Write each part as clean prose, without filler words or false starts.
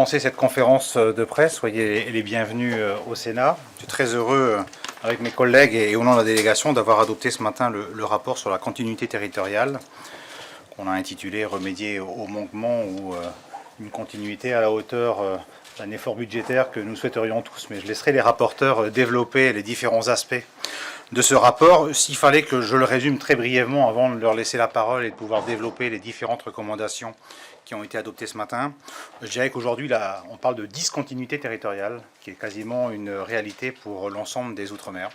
Commencer cette conférence de presse, soyez les bienvenus au Sénat. Je suis très heureux avec mes collègues et au nom de la délégation d'avoir adopté ce matin le rapport sur la continuité territoriale qu'on a intitulé « Remédier aux manquements » ou une continuité à la hauteur d'un effort budgétaire que nous souhaiterions tous. Mais je laisserai les rapporteurs développer les différents aspects de ce rapport. S'il fallait que je le résume très brièvement avant de leur laisser la parole et de pouvoir développer les différentes recommandations qui ont été adoptées ce matin, je dirais qu'aujourd'hui, on parle de discontinuité territoriale, qui est quasiment une réalité pour l'ensemble des Outre-mer.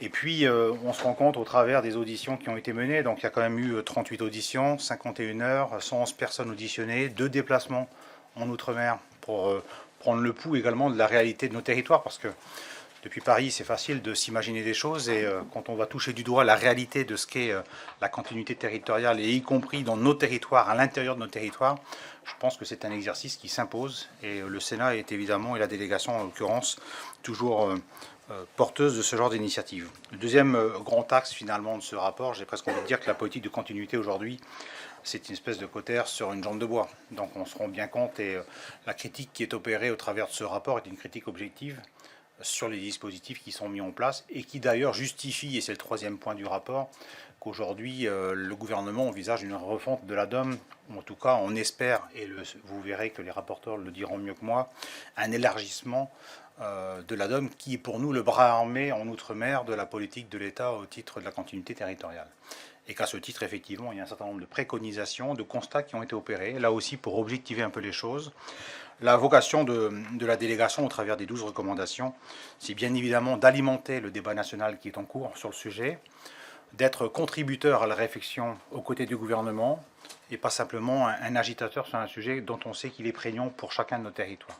Et puis, on se rend compte au travers des auditions qui ont été menées, donc il y a quand même eu 38 auditions, 51 heures, 111 personnes auditionnées, 2 déplacements en Outre-mer pour prendre le pouls également de la réalité de nos territoires, parce que depuis Paris, c'est facile de s'imaginer des choses, et quand on va toucher du doigt la réalité de ce qu'est la continuité territoriale, et y compris dans nos territoires, à l'intérieur de nos territoires, je pense que c'est un exercice qui s'impose, et le Sénat est évidemment, et la délégation en l'occurrence, toujours porteuse de ce genre d'initiative. Le deuxième grand axe finalement de ce rapport, j'ai presque envie de dire que la politique de continuité aujourd'hui, c'est une espèce de cautère sur une jambe de bois. Donc on se rend bien compte, et la critique qui est opérée au travers de ce rapport est une critique objective sur les dispositifs qui sont mis en place et qui d'ailleurs justifient, et c'est le troisième point du rapport, qu'aujourd'hui le gouvernement envisage une refonte de la DOM, ou en tout cas on espère, et vous verrez que les rapporteurs le diront mieux que moi, un élargissement de la DOM qui est pour nous le bras armé en Outre-mer de la politique de l'État au titre de la continuité territoriale. Et qu'à ce titre, effectivement, il y a un certain nombre de préconisations, de constats qui ont été opérés, là aussi pour objectiver un peu les choses. La vocation de la délégation au travers des 12 recommandations, c'est bien évidemment d'alimenter le débat national qui est en cours sur le sujet, d'être contributeur à la réflexion aux côtés du gouvernement, et pas simplement un agitateur sur un sujet dont on sait qu'il est prégnant pour chacun de nos territoires.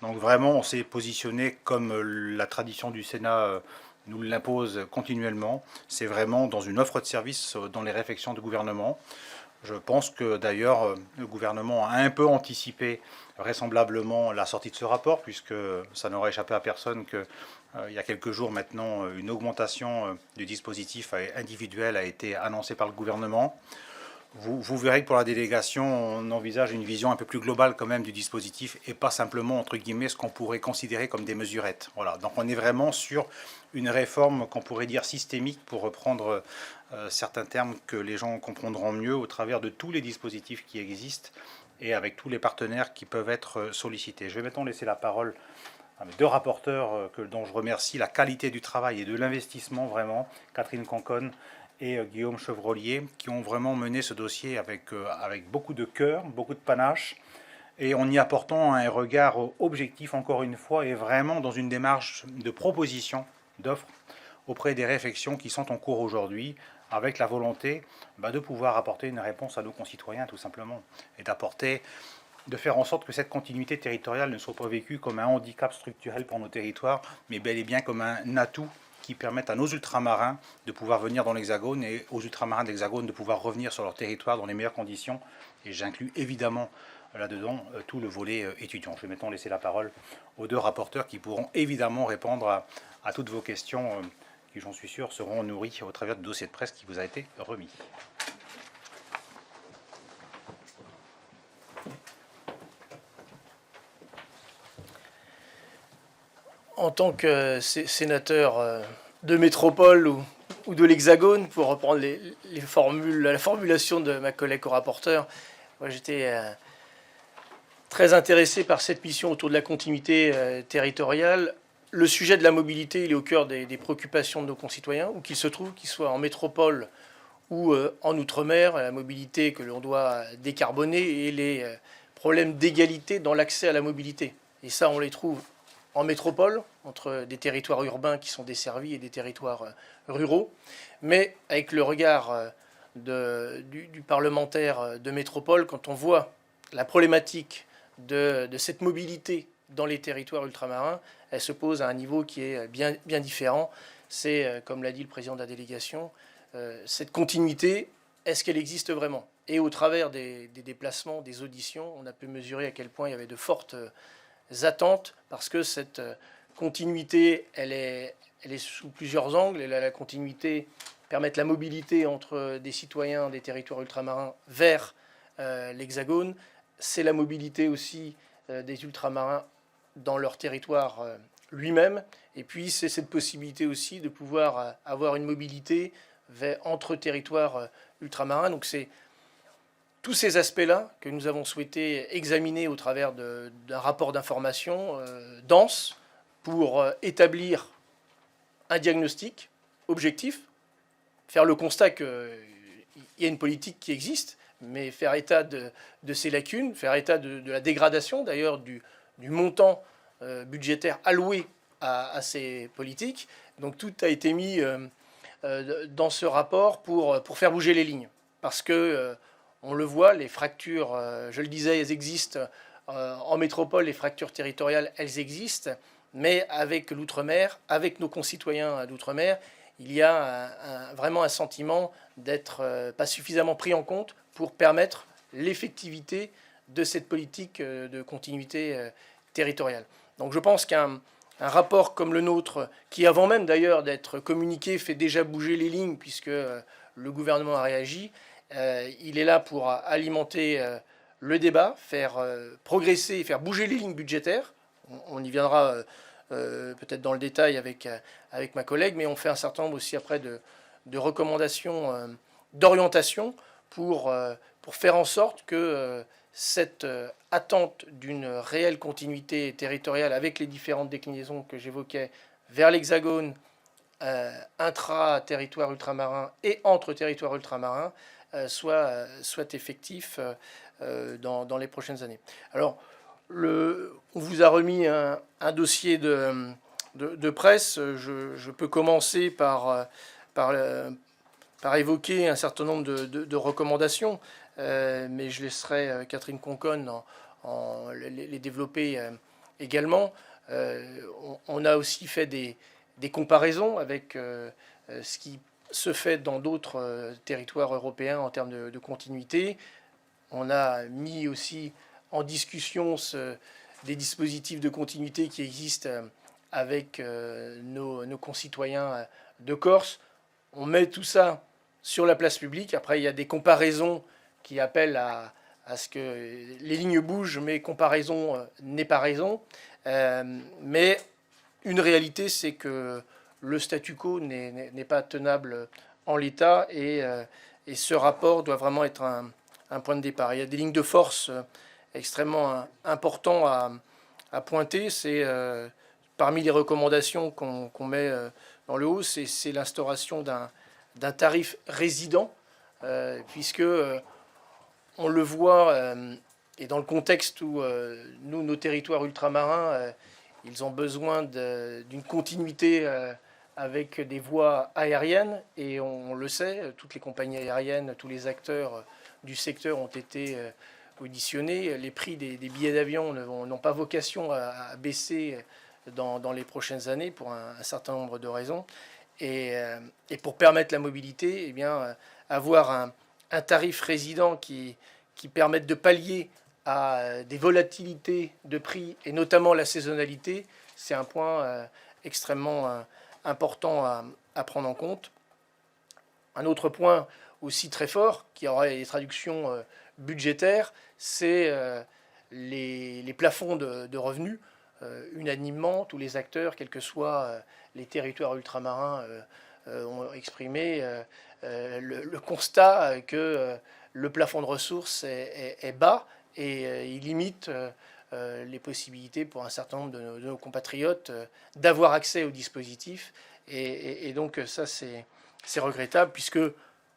Donc vraiment, on s'est positionné comme la tradition du Sénat nous l'impose continuellement. C'est vraiment dans une offre de service dans les réflexions du gouvernement. Je pense que d'ailleurs, le gouvernement a un peu anticipé vraisemblablement la sortie de ce rapport, puisque ça n'aurait échappé à personne qu'il y a quelques jours maintenant, une augmentation du dispositif individuel a été annoncée par le gouvernement. Vous verrez que pour la délégation, on envisage une vision un peu plus globale quand même du dispositif et pas simplement, entre guillemets, ce qu'on pourrait considérer comme des mesurettes. Voilà. Donc on est vraiment sur une réforme qu'on pourrait dire systémique, pour reprendre certains termes que les gens comprendront mieux, au travers de tous les dispositifs qui existent et avec tous les partenaires qui peuvent être sollicités. Je vais maintenant laisser la parole à mes deux rapporteurs dont je remercie la qualité du travail et de l'investissement vraiment, Catherine Conconne et Guillaume Chevrollier, qui ont vraiment mené ce dossier avec beaucoup de cœur, beaucoup de panache, et en y apportant un regard objectif, encore une fois, et vraiment dans une démarche de proposition, d'offres, auprès des réflexions qui sont en cours aujourd'hui, avec la volonté de pouvoir apporter une réponse à nos concitoyens, tout simplement, et de faire en sorte que cette continuité territoriale ne soit pas vécue comme un handicap structurel pour nos territoires, mais bel et bien comme un atout qui permettent à nos ultramarins de pouvoir venir dans l'Hexagone, et aux ultramarins de l'Hexagone de pouvoir revenir sur leur territoire dans les meilleures conditions. Et j'inclus évidemment là-dedans tout le volet étudiant. Je vais maintenant laisser la parole aux deux rapporteurs qui pourront évidemment répondre à toutes vos questions qui, j'en suis sûr, seront nourries au travers du dossier de presse qui vous a été remis. En tant que sénateur de métropole ou de l'Hexagone, pour reprendre la formulation de ma collègue co-rapporteur, moi j'étais très intéressé par cette mission autour de la continuité territoriale. Le sujet de la mobilité, il est au cœur des préoccupations de nos concitoyens, où qu'ils se trouvent, qu'ils soient en métropole ou en Outre-mer, la mobilité que l'on doit décarboner et les problèmes d'égalité dans l'accès à la mobilité. Et ça, on les trouve en métropole, entre des territoires urbains qui sont desservis et des territoires ruraux, mais avec le regard du parlementaire de métropole, quand on voit la problématique de cette mobilité dans les territoires ultramarins, elle se pose à un niveau qui est bien différent. C'est, comme l'a dit le président de la délégation, cette continuité, est-ce qu'elle existe vraiment? Et au travers des déplacements, des auditions, on a pu mesurer à quel point il y avait de fortes attentes, parce que cette continuité, elle est sous plusieurs angles. La continuité permet la mobilité entre des citoyens des territoires ultramarins vers l'Hexagone. C'est la mobilité aussi des ultramarins dans leur territoire lui-même. Et puis c'est cette possibilité aussi de pouvoir avoir une mobilité entre territoires ultramarins. Donc c'est tous ces aspects-là que nous avons souhaité examiner au travers d'un rapport d'information dense pour établir un diagnostic objectif, faire le constat qu'il y a une politique qui existe, mais faire état de ses lacunes, faire état de la dégradation d'ailleurs du montant budgétaire alloué à ces politiques. Donc tout a été mis dans ce rapport pour faire bouger les lignes. Parce que, on le voit, les fractures, je le disais, elles existent en métropole, les fractures territoriales, elles existent, mais avec l'outre-mer, avec nos concitoyens d'outre-mer, il y a vraiment un sentiment d'être pas suffisamment pris en compte pour permettre l'effectivité de cette politique de continuité territoriale. Donc je pense qu'un rapport comme le nôtre, qui avant même d'ailleurs d'être communiqué, fait déjà bouger les lignes, puisque le gouvernement a réagi, il est là pour alimenter le débat, faire progresser et faire bouger les lignes budgétaires. On y viendra peut-être dans le détail avec ma collègue, mais on fait un certain nombre aussi après de recommandations d'orientation pour faire en sorte que cette attente d'une réelle continuité territoriale avec les différentes déclinaisons que j'évoquais vers l'Hexagone, intra-territoire ultramarin et entre territoires ultramarins, soit effectif dans les prochaines années. Alors, on vous a remis un dossier de presse. Je peux commencer par évoquer un certain nombre de recommandations, mais je laisserai Catherine Conconne les développer également. On a aussi fait des comparaisons avec ce qui se fait dans d'autres territoires européens en termes de continuité. On a mis aussi en discussion des dispositifs de continuité qui existent avec nos concitoyens de Corse. On met tout ça sur la place publique. Après, il y a des comparaisons qui appellent à ce que les lignes bougent, mais comparaison n'est pas raison. Mais une réalité, c'est que le statu quo n'est pas tenable en l'état, et ce rapport doit vraiment être un point de départ. Il y a des lignes de force extrêmement importantes à pointer. C'est parmi les recommandations qu'on met dans le haut, c'est l'instauration d'un tarif résident, puisque on le voit, et dans le contexte où nos territoires ultramarins, ils ont besoin d'une continuité avec des voies aériennes, et on le sait, toutes les compagnies aériennes, tous les acteurs du secteur ont été auditionnés. Les prix des billets d'avion n'ont pas vocation à baisser dans les prochaines années pour un certain nombre de raisons. Et pour permettre la mobilité, eh bien, avoir un tarif résident qui permette de pallier à des volatilités de prix, et notamment la saisonnalité, c'est un point extrêmement important à prendre en compte. Un autre point aussi très fort, qui aurait des traductions budgétaires, c'est les plafonds de revenus. Unanimement, tous les acteurs, quels que soient les territoires ultramarins, ont exprimé le constat que le plafond de ressources est bas, et il limite les possibilités pour un certain nombre de nos compatriotes d'avoir accès au dispositif. Et donc ça, c'est regrettable, puisque,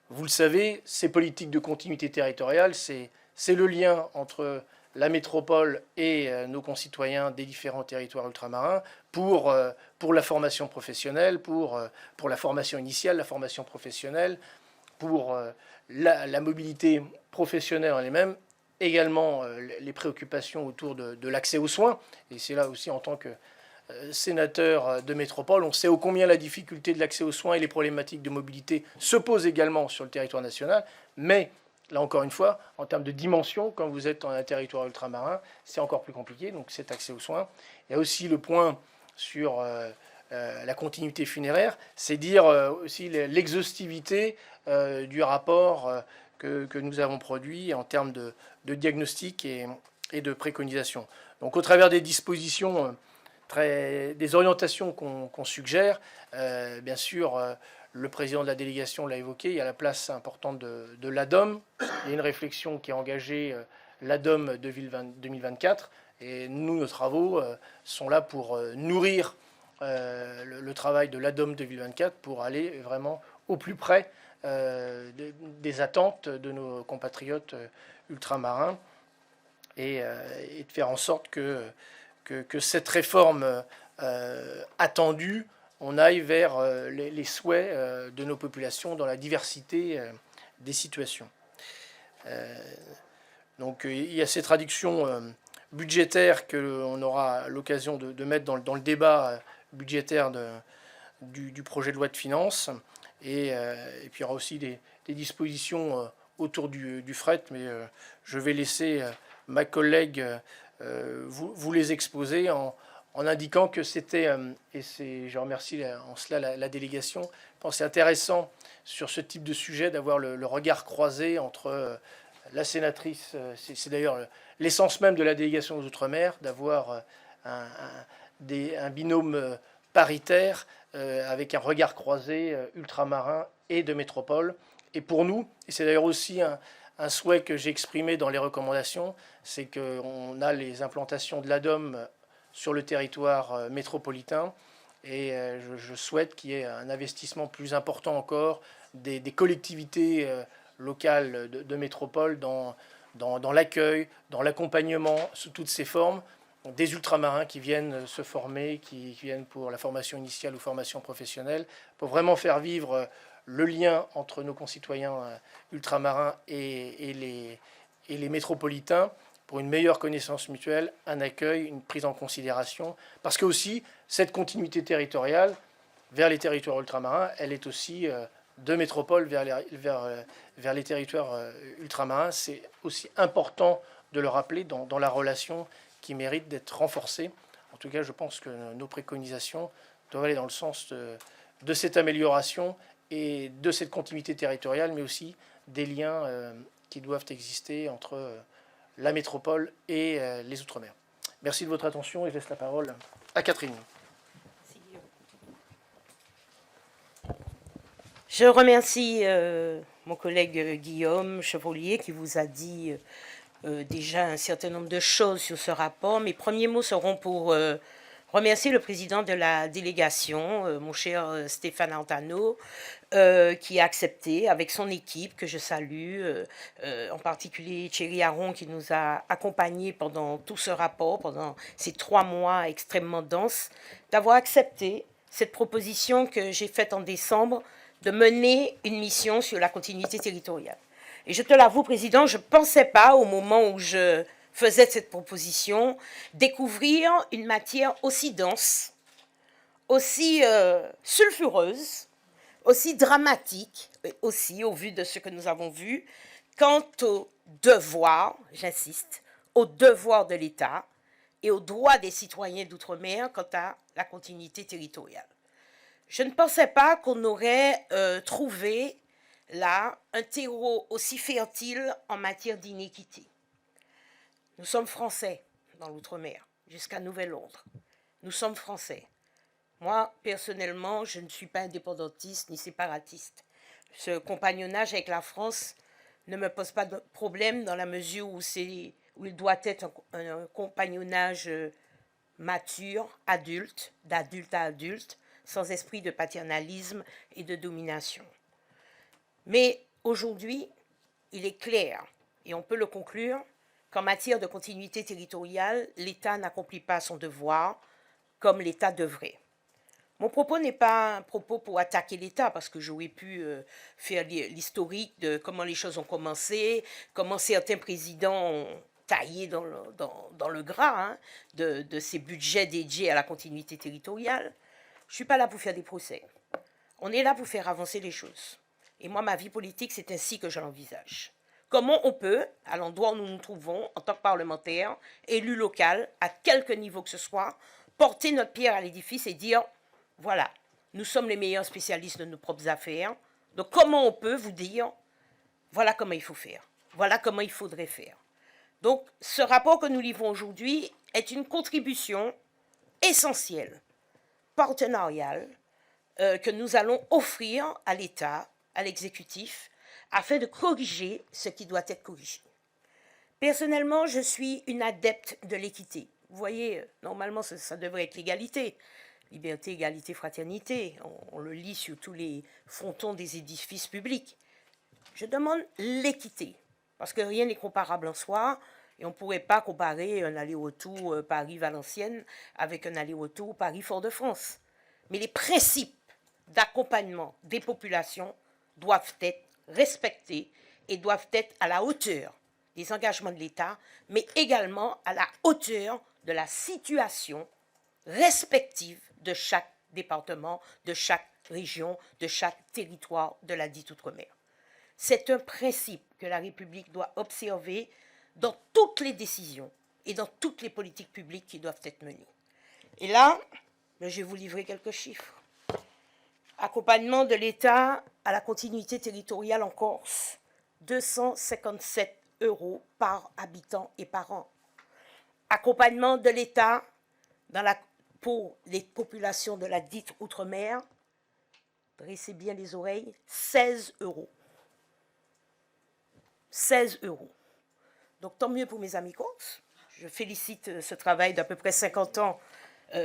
vous le savez, ces politiques de continuité territoriale, c'est le lien entre la métropole et nos concitoyens des différents territoires ultramarins pour la formation professionnelle, pour la formation initiale, la formation professionnelle, pour la mobilité professionnelle en elle-même, également les préoccupations autour de l'accès aux soins. Et c'est là aussi, en tant que sénateur de métropole, on sait ô combien la difficulté de l'accès aux soins et les problématiques de mobilité se posent également sur le territoire national. Mais là encore une fois, en termes de dimension, quand vous êtes dans un territoire ultramarin, c'est encore plus compliqué, donc cet accès aux soins. Il y a aussi le point sur la continuité funéraire, c'est dire aussi l'exhaustivité du rapport que nous avons produit en termes de diagnostic et de préconisation. Donc au travers des dispositions, des orientations qu'on suggère, bien sûr, le président de la délégation l'a évoqué, il y a la place importante de l'ADOM. Il y a une réflexion qui est engagée, l'ADOM 2024. Et nous, nos travaux sont là pour nourrir le travail de l'ADOM 2024 pour aller vraiment au plus près des attentes de nos compatriotes ultramarins et de faire en sorte que cette réforme attendue, on aille vers les souhaits de nos populations dans la diversité des situations. Donc il y a ces traductions budgétaires qu'on aura l'occasion de mettre dans le débat budgétaire du projet de loi de finances. Et puis il y aura aussi des dispositions autour du fret, mais je vais laisser ma collègue vous les exposer en indiquant que c'était, je remercie en cela la délégation, je pense que c'est intéressant sur ce type de sujet d'avoir le regard croisé entre la sénatrice, c'est d'ailleurs l'essence même de la délégation aux Outre-mer, d'avoir un binôme paritaire avec un regard croisé ultramarin et de métropole. Et pour nous, et c'est d'ailleurs aussi un souhait que j'ai exprimé dans les recommandations, c'est qu'on a les implantations de l'ADOM sur le territoire métropolitain et je souhaite qu'il y ait un investissement plus important encore des collectivités locales de métropole dans l'accueil, dans l'accompagnement sous toutes ses formes, des ultramarins qui viennent se former, qui viennent pour la formation initiale ou formation professionnelle, pour vraiment faire vivre le lien entre nos concitoyens ultramarins et les métropolitains pour une meilleure connaissance mutuelle, un accueil, une prise en considération. Parce que aussi, cette continuité territoriale vers les territoires ultramarins, elle est aussi de métropole vers les territoires ultramarins. C'est aussi important de le rappeler dans la relation qui mérite d'être renforcée. En tout cas, je pense que nos préconisations doivent aller dans le sens de cette amélioration et de cette continuité territoriale, mais aussi des liens qui doivent exister entre la métropole et les Outre-mer. Merci de votre attention et je laisse la parole à Catherine. Je remercie mon collègue Guillaume Chevrolier qui vous a dit déjà un certain nombre de choses sur ce rapport. Mes premiers mots seront pour remercier le président de la délégation, mon cher Stéphane Antano, qui a accepté avec son équipe, que je salue, en particulier Thierry Aron qui nous a accompagnés pendant tout ce rapport, pendant ces 3 mois extrêmement denses, d'avoir accepté cette proposition que j'ai faite en décembre de mener une mission sur la continuité territoriale. Et je te l'avoue, Président, je ne pensais pas, au moment où je faisais cette proposition, découvrir une matière aussi dense, aussi sulfureuse, aussi dramatique, aussi au vu de ce que nous avons vu, quant au devoir, j'insiste, au devoir de l'État et aux droits des citoyens d'outre-mer quant à la continuité territoriale. Je ne pensais pas qu'on aurait trouvé là un terreau aussi fertile en matière d'inéquité. Nous sommes français dans l'outre-mer, jusqu'à nouvel ordre. Nous sommes français. Moi, personnellement, je ne suis pas indépendantiste ni séparatiste. Ce compagnonnage avec la France ne me pose pas de problème dans la mesure où il doit être un compagnonnage mature, adulte, d'adulte à adulte, sans esprit de paternalisme et de domination. Mais aujourd'hui, il est clair, et on peut le conclure, qu'en matière de continuité territoriale, l'État n'accomplit pas son devoir comme l'État devrait. Mon propos n'est pas un propos pour attaquer l'État, parce que j'aurais pu faire l'historique de comment les choses ont commencé, comment certains présidents ont taillé dans le gras de ces budgets dédiés à la continuité territoriale. Je ne suis pas là pour faire des procès. On est là pour faire avancer les choses. Et moi, ma vie politique, c'est ainsi que je l'envisage. Comment on peut, à l'endroit où nous nous trouvons, en tant que parlementaire, élu local, à quelque niveau que ce soit, porter notre pierre à l'édifice et dire, voilà, nous sommes les meilleurs spécialistes de nos propres affaires. Donc comment on peut vous dire, voilà comment il faut faire, voilà comment il faudrait faire. Donc ce rapport que nous livrons aujourd'hui est une contribution essentielle, partenariale, que nous allons offrir à l'État, à l'exécutif, afin de corriger ce qui doit être corrigé. Personnellement, je suis une adepte de l'équité. Vous voyez, normalement, ça devrait être l'égalité. Liberté, égalité, fraternité. On le lit sur tous les frontons des édifices publics. Je demande l'équité, parce que rien n'est comparable en soi, et on ne pourrait pas comparer un aller-retour Paris-Valenciennes avec un aller-retour Paris-Fort-de-France. Mais les principes d'accompagnement des populations doivent être respectés et doivent être à la hauteur des engagements de l'État, mais également à la hauteur de la situation respective de chaque département, de chaque région, de chaque territoire de la dite outre-mer. C'est un principe que la République doit observer dans toutes les décisions et dans toutes les politiques publiques qui doivent être menées. Et là, je vais vous livrer quelques chiffres. Accompagnement de l'État à la continuité territoriale en Corse, 257 € par habitant et par an. Accompagnement de l'État pour les populations de la dite outre-mer, dressez bien les oreilles, 16 €. 16 €. Donc tant mieux pour mes amis corses. Je félicite ce travail d'à peu près 50 ans,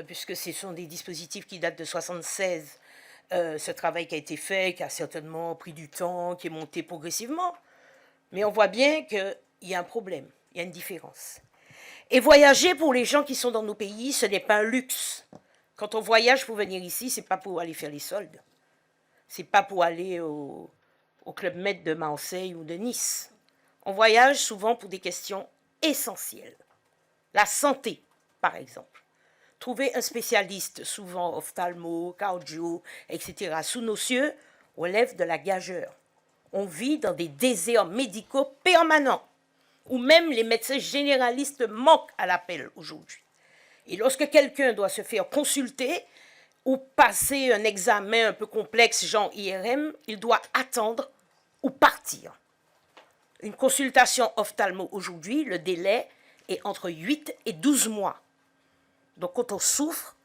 puisque ce sont des dispositifs qui datent de 1976. Ce travail qui a été fait, qui a certainement pris du temps, qui est monté progressivement. Mais on voit bien qu'il y a un problème, il y a une différence. Et voyager pour les gens qui sont dans nos pays, ce n'est pas un luxe. Quand on voyage pour venir ici, ce n'est pas pour aller faire les soldes. Ce n'est pas pour aller au Club Med de Marseille ou de Nice. On voyage souvent pour des questions essentielles. La santé, par exemple. Trouver un spécialiste, souvent ophtalmo, cardio, etc., sous nos cieux, relève de la gageure. On vit dans des déserts médicaux permanents, où même les médecins généralistes manquent à l'appel aujourd'hui. Et lorsque quelqu'un doit se faire consulter ou passer un examen un peu complexe, genre IRM, il doit attendre ou partir. Une consultation ophtalmo aujourd'hui, le délai est entre 8 et 12 mois. Donc quand on souffre,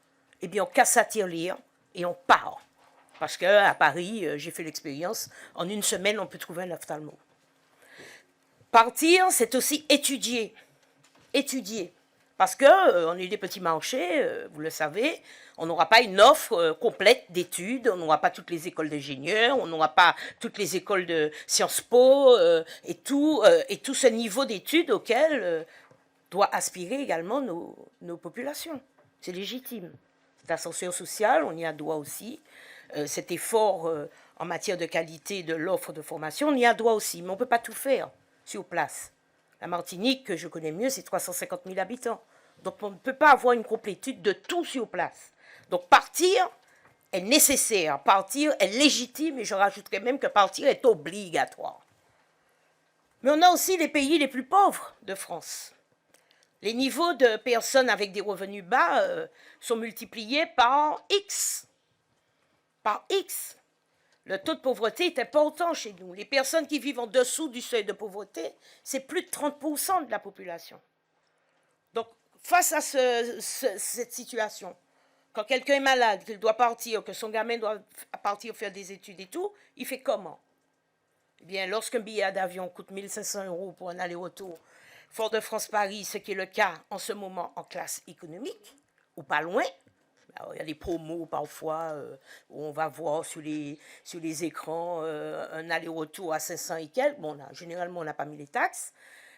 eh bien on casse sa tirelire et on part. Parce qu'à Paris, j'ai fait l'expérience, en une semaine, on peut trouver un ophtalmo. Partir, c'est aussi étudier. Étudier. Parce qu'on est des petits marchés, vous le savez, on n'aura pas une offre complète d'études, on n'aura pas toutes les écoles d'ingénieurs, on n'aura pas toutes les écoles de Sciences Po, et tout ce niveau d'études auquel doit aspirer également nos populations. C'est légitime. Cet ascenseur social, on y a droit aussi. Cet effort en matière de qualité de l'offre de formation, on y a droit aussi, mais on ne peut pas tout faire sur place. La Martinique, que je connais mieux, c'est 350 000 habitants. Donc on ne peut pas avoir une complétude de tout sur place. Donc partir est nécessaire, partir est légitime, et je rajouterais même que partir est obligatoire. Mais on a aussi les pays les plus pauvres de France. Les niveaux de personnes avec des revenus bas sont multipliés par X. Par X. Le taux de pauvreté est important chez nous. Les personnes qui vivent en dessous du seuil de pauvreté, c'est plus de 30% de la population. Donc, face à cette situation, quand quelqu'un est malade, qu'il doit partir, que son gamin doit partir faire des études et tout, il fait comment? Eh bien, lorsqu'un billet d'avion coûte 1 500 € pour un aller-retour, Fort-de-France-Paris, ce qui est le cas en ce moment en classe économique, ou pas loin. Alors, il y a des promos parfois où on va voir sur les écrans un aller-retour à 500 et quelques. Bon, là, généralement, on n'a pas mis les taxes.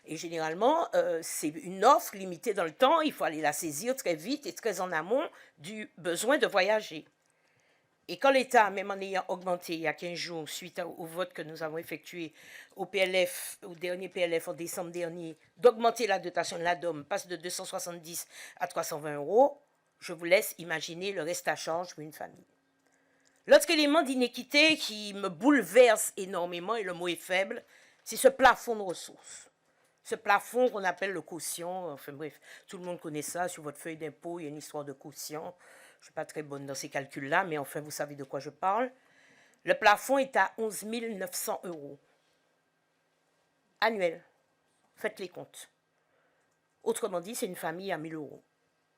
Et généralement, c'est une offre limitée dans le temps. Il faut aller la saisir très vite et très en amont du besoin de voyager. Et quand l'État, même en ayant augmenté il y a 15 jours, suite au vote que nous avons effectué au PLF, au dernier PLF en décembre dernier, d'augmenter la dotation de l'ADOM, passe de 270 à 320 €, je vous laisse imaginer le reste à charge pour une famille. L'autre élément d'inéquité qui me bouleverse énormément, et le mot est faible, c'est ce plafond de ressources. Ce plafond qu'on appelle le quotient, enfin bref, tout le monde connaît ça, sur votre feuille d'impôt, il y a une histoire de quotient. Je ne suis pas très bonne dans ces calculs-là, mais enfin, vous savez de quoi je parle. Le plafond est à 11 900 € annuel. Faites les comptes. Autrement dit, c'est une famille à 1 000 euros.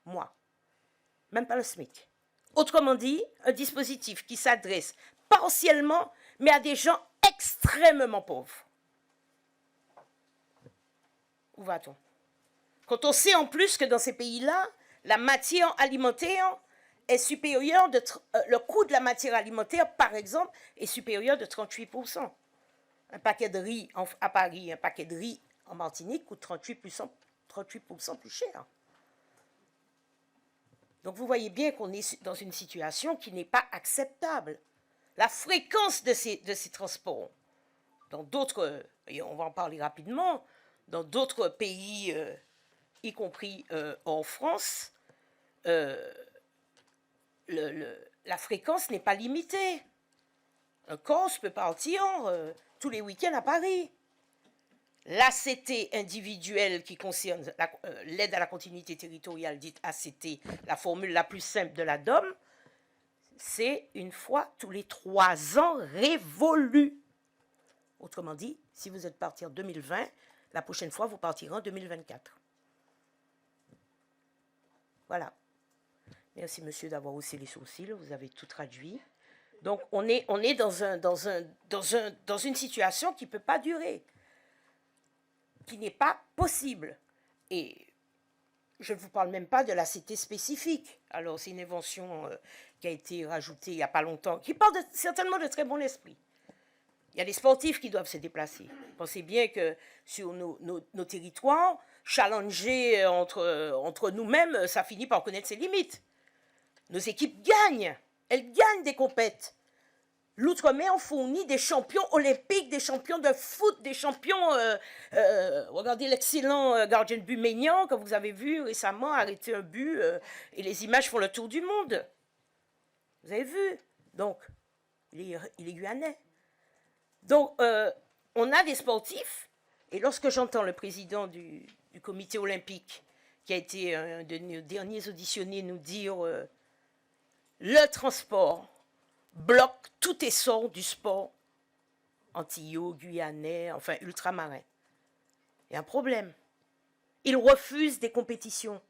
Moi. Même pas le SMIC. Autrement dit, un dispositif qui s'adresse partiellement, mais à des gens extrêmement pauvres. Où va-t-on? Quand on sait en plus que dans ces pays-là, la matière alimentaire est supérieure, le coût de la matière alimentaire, par exemple, est supérieur de 38%. Un paquet de riz à Paris, un paquet de riz en Martinique coûte 38% plus cher. Donc vous voyez bien qu'on est dans une situation qui n'est pas acceptable. La fréquence de ces transports, dans d'autres, et on va en parler rapidement, dans d'autres pays, y compris en France, la fréquence n'est pas limitée. Un Corse peut partir tous les week-ends à Paris. L'ACT individuelle qui concerne l'aide à la continuité territoriale, dite ACT, la formule la plus simple de la DOM, c'est une fois tous les 3 ans révolu. Autrement dit, si vous êtes parti en 2020, la prochaine fois, vous partirez en 2024. Voilà. Merci, monsieur, d'avoir haussé les sourcils. Vous avez tout traduit. Donc, on est dans une situation qui ne peut pas durer, qui n'est pas possible. Et je ne vous parle même pas de la CT spécifique. Alors, c'est une invention qui a été rajoutée il n'y a pas longtemps, qui part certainement de très bon esprit. Il y a des sportifs qui doivent se déplacer. Pensez bien que sur nos territoires, challenger entre nous-mêmes, ça finit par connaître ses limites. Nos équipes gagnent. Elles gagnent des compètes. L'Outre-mer fournit des champions olympiques, des champions de foot, des champions... regardez l'excellent gardien de but Maignan, que vous avez vu récemment arrêter un but, et les images font le tour du monde. Vous avez vu? Donc, il est guyanais. Donc, on a des sportifs, et lorsque j'entends le président du comité olympique, qui a été un de nos derniers auditionnés, nous dire le transport bloque tout essor du sport antillais, guyanais, enfin ultramarin. Il y a un problème. Ils refusent des compétitions.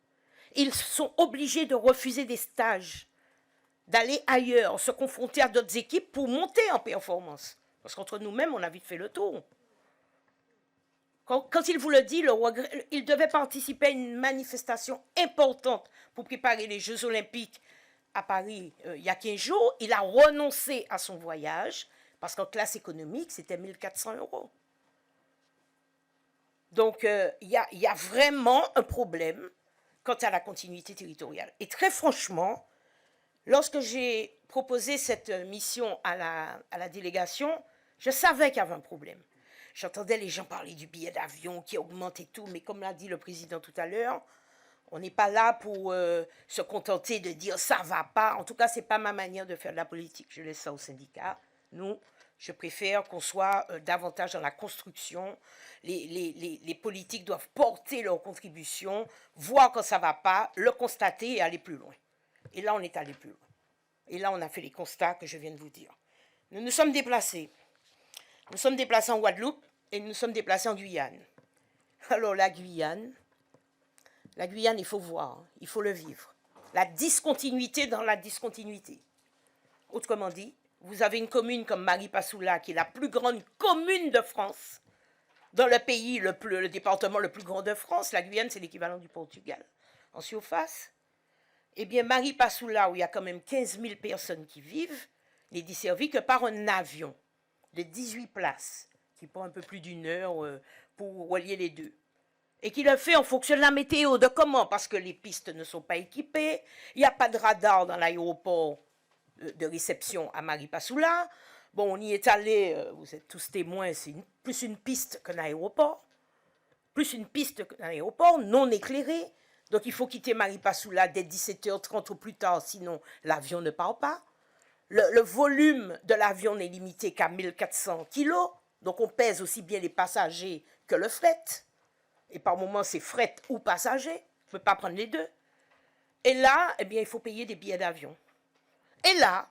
Ils sont obligés de refuser des stages, d'aller ailleurs, se confronter à d'autres équipes pour monter en performance. Parce qu'entre nous-mêmes, on a vite fait le tour. Quand il vous le dit, il devait participer à une manifestation importante pour préparer les Jeux Olympiques à Paris il y a 15 jours. Il a renoncé à son voyage parce qu'en classe économique, c'était 1 400 €. Donc, il y a vraiment un problème quant à la continuité territoriale. Et très franchement, lorsque j'ai proposé cette mission à la délégation, je savais qu'il y avait un problème. J'entendais les gens parler du billet d'avion qui augmente et tout, mais comme l'a dit le président tout à l'heure, on n'est pas là pour se contenter de dire ça va pas. En tout cas, ce n'est pas ma manière de faire de la politique. Je laisse ça au syndicat. Nous, je préfère qu'on soit davantage dans la construction. Les politiques doivent porter leur contribution, voir quand ça ne va pas, le constater et aller plus loin. Et là, on est allé plus loin. Et là, on a fait les constats que je viens de vous dire. Nous nous sommes déplacés. Nous sommes déplacés en Guadeloupe et nous sommes déplacés en Guyane. Alors la Guyane, il faut voir, il faut le vivre. La discontinuité dans la discontinuité. Autrement dit, vous avez une commune comme Maripasoula, qui est la plus grande commune de France, dans le pays, le département le plus grand de France. La Guyane, c'est l'équivalent du Portugal en surface. Eh bien, Maripasoula, où il y a quand même 15 000 personnes qui vivent, n'est desservie que par un avion de 18 places, qui prend un peu plus d'1 heure pour relier les deux. Et qui le fait en fonction de la météo. De comment? Parce que les pistes ne sont pas équipées, il n'y a pas de radar dans l'aéroport de réception à Maripasoula. Bon, on y est allé, vous êtes tous témoins, c'est plus une piste qu'un aéroport. Plus une piste qu'un aéroport, non éclairé. Donc il faut quitter Maripasoula dès 17h30 ou plus tard, sinon l'avion ne part pas. Le volume de l'avion n'est limité qu'à 1400 kilos, donc on pèse aussi bien les passagers que le fret. Et par moments, c'est fret ou passager, on ne peut pas prendre les deux. Et là, eh bien, il faut payer des billets d'avion. Et là,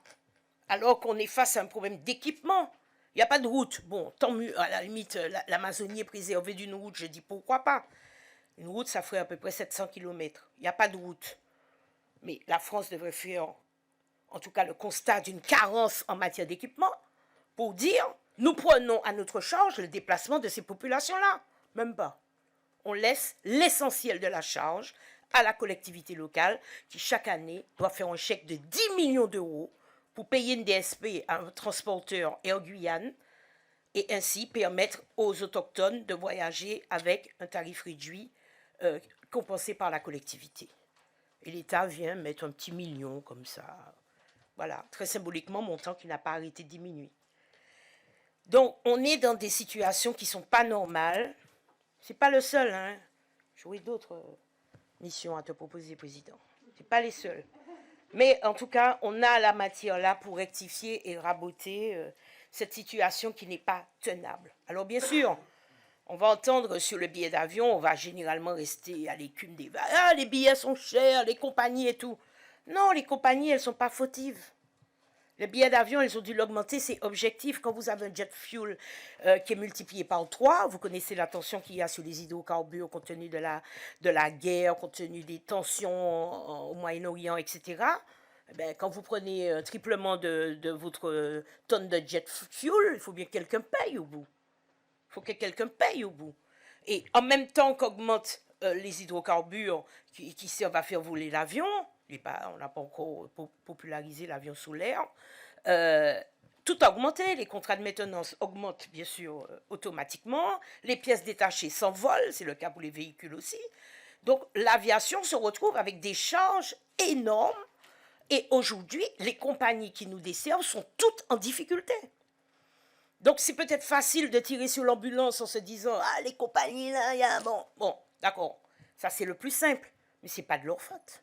alors qu'on est face à un problème d'équipement, il n'y a pas de route. Bon, tant mieux, à la limite, l'Amazonie est préservée d'une route, je dis pourquoi pas. Une route, ça ferait à peu près 700 km. Il n'y a pas de route. Mais la France devrait faire, en tout cas, le constat d'une carence en matière d'équipement pour dire, nous prenons à notre charge le déplacement de ces populations-là. Même pas. On laisse l'essentiel de la charge à la collectivité locale qui, chaque année, doit faire un chèque de 10 millions d'euros pour payer une DSP à un transporteur Air Guyane et ainsi permettre aux autochtones de voyager avec un tarif réduit compensé par la collectivité. Et l'État vient mettre un petit million comme ça. Voilà, très symboliquement, montant qui n'a pas arrêté de diminuer. Donc, on est dans des situations qui ne sont pas normales. Ce n'est pas le seul, hein. J'aurais d'autres missions à te proposer, Président. Ce n'est pas les seuls. Mais en tout cas, on a la matière là pour rectifier et raboter cette situation qui n'est pas tenable. Alors bien sûr, on va entendre sur le billet d'avion, on va généralement rester à l'écume des... Ah, les billets sont chers, les compagnies et tout. Non, les compagnies, elles ne sont pas fautives. Les billets d'avion, elles ont dû l'augmenter, c'est objectif. Quand vous avez un jet fuel qui est multiplié par 3, vous connaissez la tension qu'il y a sur les hydrocarbures compte tenu de la guerre, compte tenu des tensions au Moyen-Orient, etc. Eh bien, quand vous prenez un triplement de votre tonne de jet fuel, il faut bien que quelqu'un paye au bout. Il faut que quelqu'un paye au bout. Et en même temps qu'augmentent les hydrocarbures qui servent à faire voler l'avion, on n'a pas encore popularisé l'avion solaire, tout a augmenté. Les contrats de maintenance augmentent bien sûr automatiquement. Les pièces détachées s'envolent, c'est le cas pour les véhicules aussi. Donc l'aviation se retrouve avec des charges énormes. Et aujourd'hui, les compagnies qui nous desservent sont toutes en difficulté. Donc c'est peut-être facile de tirer sur l'ambulance en se disant « Ah, les compagnies là, il y a un bon... » Bon, d'accord, ça c'est le plus simple, mais c'est pas de leur faute.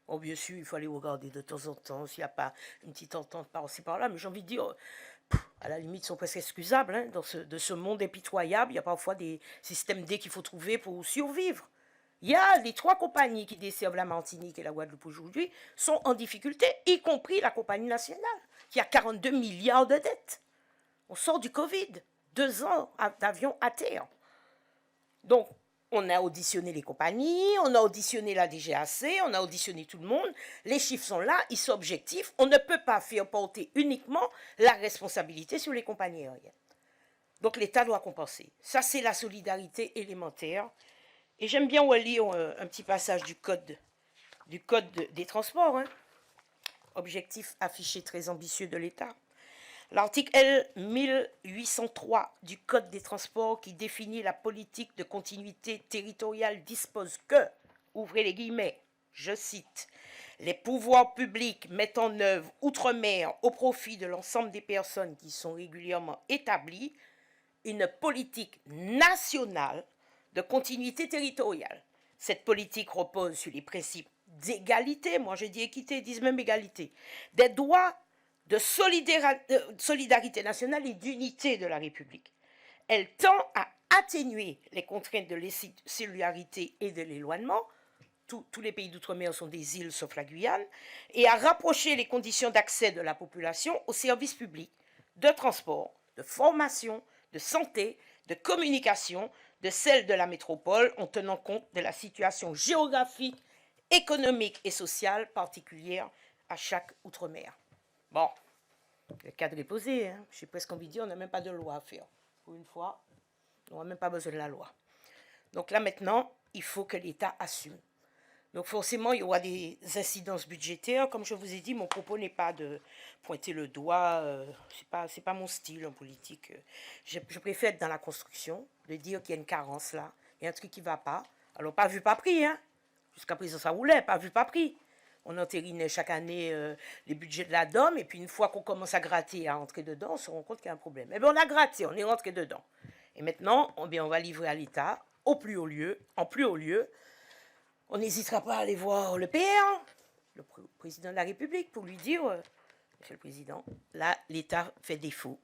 Bon, bien sûr, il faut aller regarder de temps en temps s'il n'y a pas une petite entente par-ci par-là, mais j'ai envie de dire, à la limite, ils sont presque excusables. Hein, de ce monde impitoyable, il y a parfois des systèmes D qu'il faut trouver pour survivre. Il y a les 3 compagnies qui desservent la Martinique et la Guadeloupe aujourd'hui sont en difficulté, y compris la compagnie nationale, qui a 42 milliards de dettes. On sort du Covid, 2 ans d'avion à terre. Donc, on a auditionné les compagnies, on a auditionné la DGAC, on a auditionné tout le monde. Les chiffres sont là, ils sont objectifs. On ne peut pas faire porter uniquement la responsabilité sur les compagnies aériennes. Donc, l'État doit compenser. Ça, c'est la solidarité élémentaire. Et j'aime bien lire un petit passage du code des transports. Hein. Objectif affiché très ambitieux de l'État. L'article L 1803 du Code des transports qui définit la politique de continuité territoriale dispose que, ouvrez les guillemets, je cite, les pouvoirs publics mettent en œuvre outre-mer au profit de l'ensemble des personnes qui sont régulièrement établies une politique nationale de continuité territoriale. Cette politique repose sur les principes d'égalité, moi je dis équité, ils disent même égalité, des droits de solidarité nationale et d'unité de la République. Elle tend à atténuer les contraintes de l'insularité et de l'éloignement, tous les pays d'outre-mer sont des îles sauf la Guyane, et à rapprocher les conditions d'accès de la population aux services publics, de transport, de formation, de santé, de communication, de celles de la métropole en tenant compte de la situation géographique, économique et sociale particulière à chaque outre-mer. Bon, le cadre est posé, hein. J'ai presque envie de dire, on n'a même pas de loi à faire. Pour une fois, on n'a même pas besoin de la loi. Donc là maintenant, il faut que l'État assume. Donc forcément, il y aura des incidences budgétaires. Comme je vous ai dit, mon propos n'est pas de pointer le doigt. C'est pas mon style en politique. Je préfère être dans la construction, de dire qu'il y a une carence là, il y a un truc qui ne va pas. Alors pas vu, pas pris. Hein. Jusqu'à présent, ça roulait, pas vu, pas pris. On entérinait chaque année les budgets de la DOM, et puis une fois qu'on commence à gratter, à entrer dedans, on se rend compte qu'il y a un problème. Eh bien, on a gratté, on est rentré dedans. Et maintenant, on va livrer à l'État, en plus haut lieu. On n'hésitera pas à aller voir le PR, le président de la République, pour lui dire, Monsieur le Président, là, l'État fait défaut.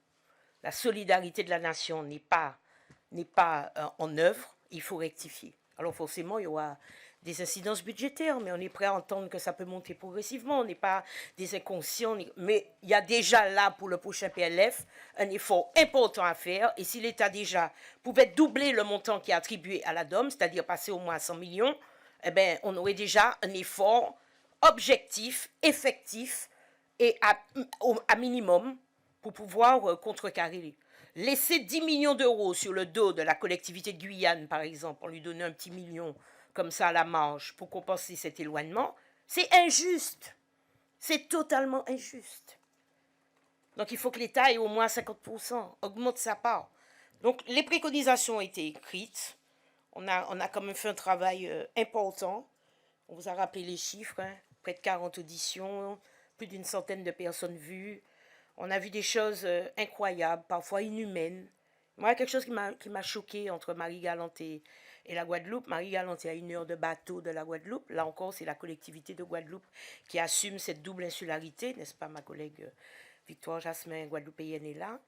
La solidarité de la nation n'est pas en œuvre, il faut rectifier. Alors forcément, il y aura des incidences budgétaires, mais on est prêt à entendre que ça peut monter progressivement. On n'est pas des inconscients, mais il y a déjà là pour le prochain PLF un effort important à faire. Et si l'État déjà pouvait doubler le montant qui est attribué à la DOM, c'est-à-dire passer au moins à 100 millions, eh bien, on aurait déjà un effort objectif, effectif et à minimum pour pouvoir contrecarrer. Laisser 10 millions d'euros sur le dos de la collectivité de Guyane, par exemple, on lui donner un petit million comme ça à la marge pour compenser cet éloignement, c'est injuste. C'est totalement injuste. Donc il faut que l'État ait au moins 50%, augmente sa part. Donc les préconisations ont été écrites. On a quand même fait un travail important. On vous a rappelé les chiffres, hein, près de 40 auditions, plus d'une centaine de personnes vues. On a vu des choses incroyables, parfois inhumaines. Moi, il y a quelque chose qui m'a choqué entre Marie-Galante et la Guadeloupe. Marie-Galante est à 1 heure de bateau de la Guadeloupe. Là encore, c'est la collectivité de Guadeloupe qui assume cette double insularité, n'est-ce pas, ma collègue Victoire Jasmin, guadeloupéenne, est là.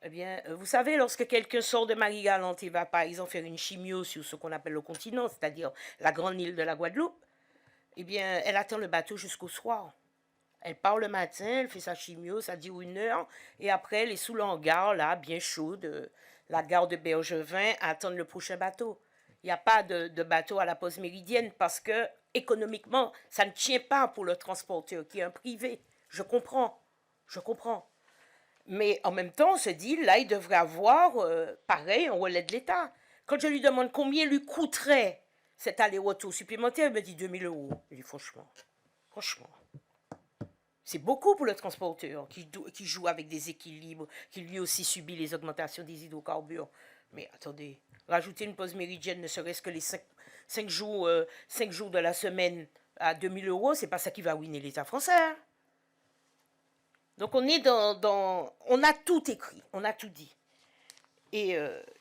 Eh bien, vous savez, lorsque quelqu'un sort de Marie-Galante et va, par exemple, faire une chimio sur ce qu'on appelle le continent, c'est-à-dire la grande île de la Guadeloupe, eh bien, elle attend le bateau jusqu'au soir. Elle part le matin, elle fait sa chimio, ça dure 1 heure, et après, elle est sous l'hangar, là, bien chaude, la gare de Bergevin, à attendre le prochain bateau. Il n'y a pas de bateau à la pause méridienne parce que, économiquement, ça ne tient pas pour le transporteur qui est un privé. Je comprends. Mais en même temps, on se dit, là, il devrait avoir, pareil, un relais de l'État. Quand je lui demande combien lui coûterait cet aller-retour supplémentaire, il me dit 2 000 euros. Je dis, franchement, c'est beaucoup pour le transporteur qui joue avec des équilibres, qui lui aussi subit les augmentations des hydrocarbures. Mais attendez, rajouter une pause méridienne, ne serait-ce que les 5 jours de la semaine à 2 000 euros, c'est pas ça qui va ruiner l'État français. Hein. Donc on est on a tout écrit, on a tout dit. Et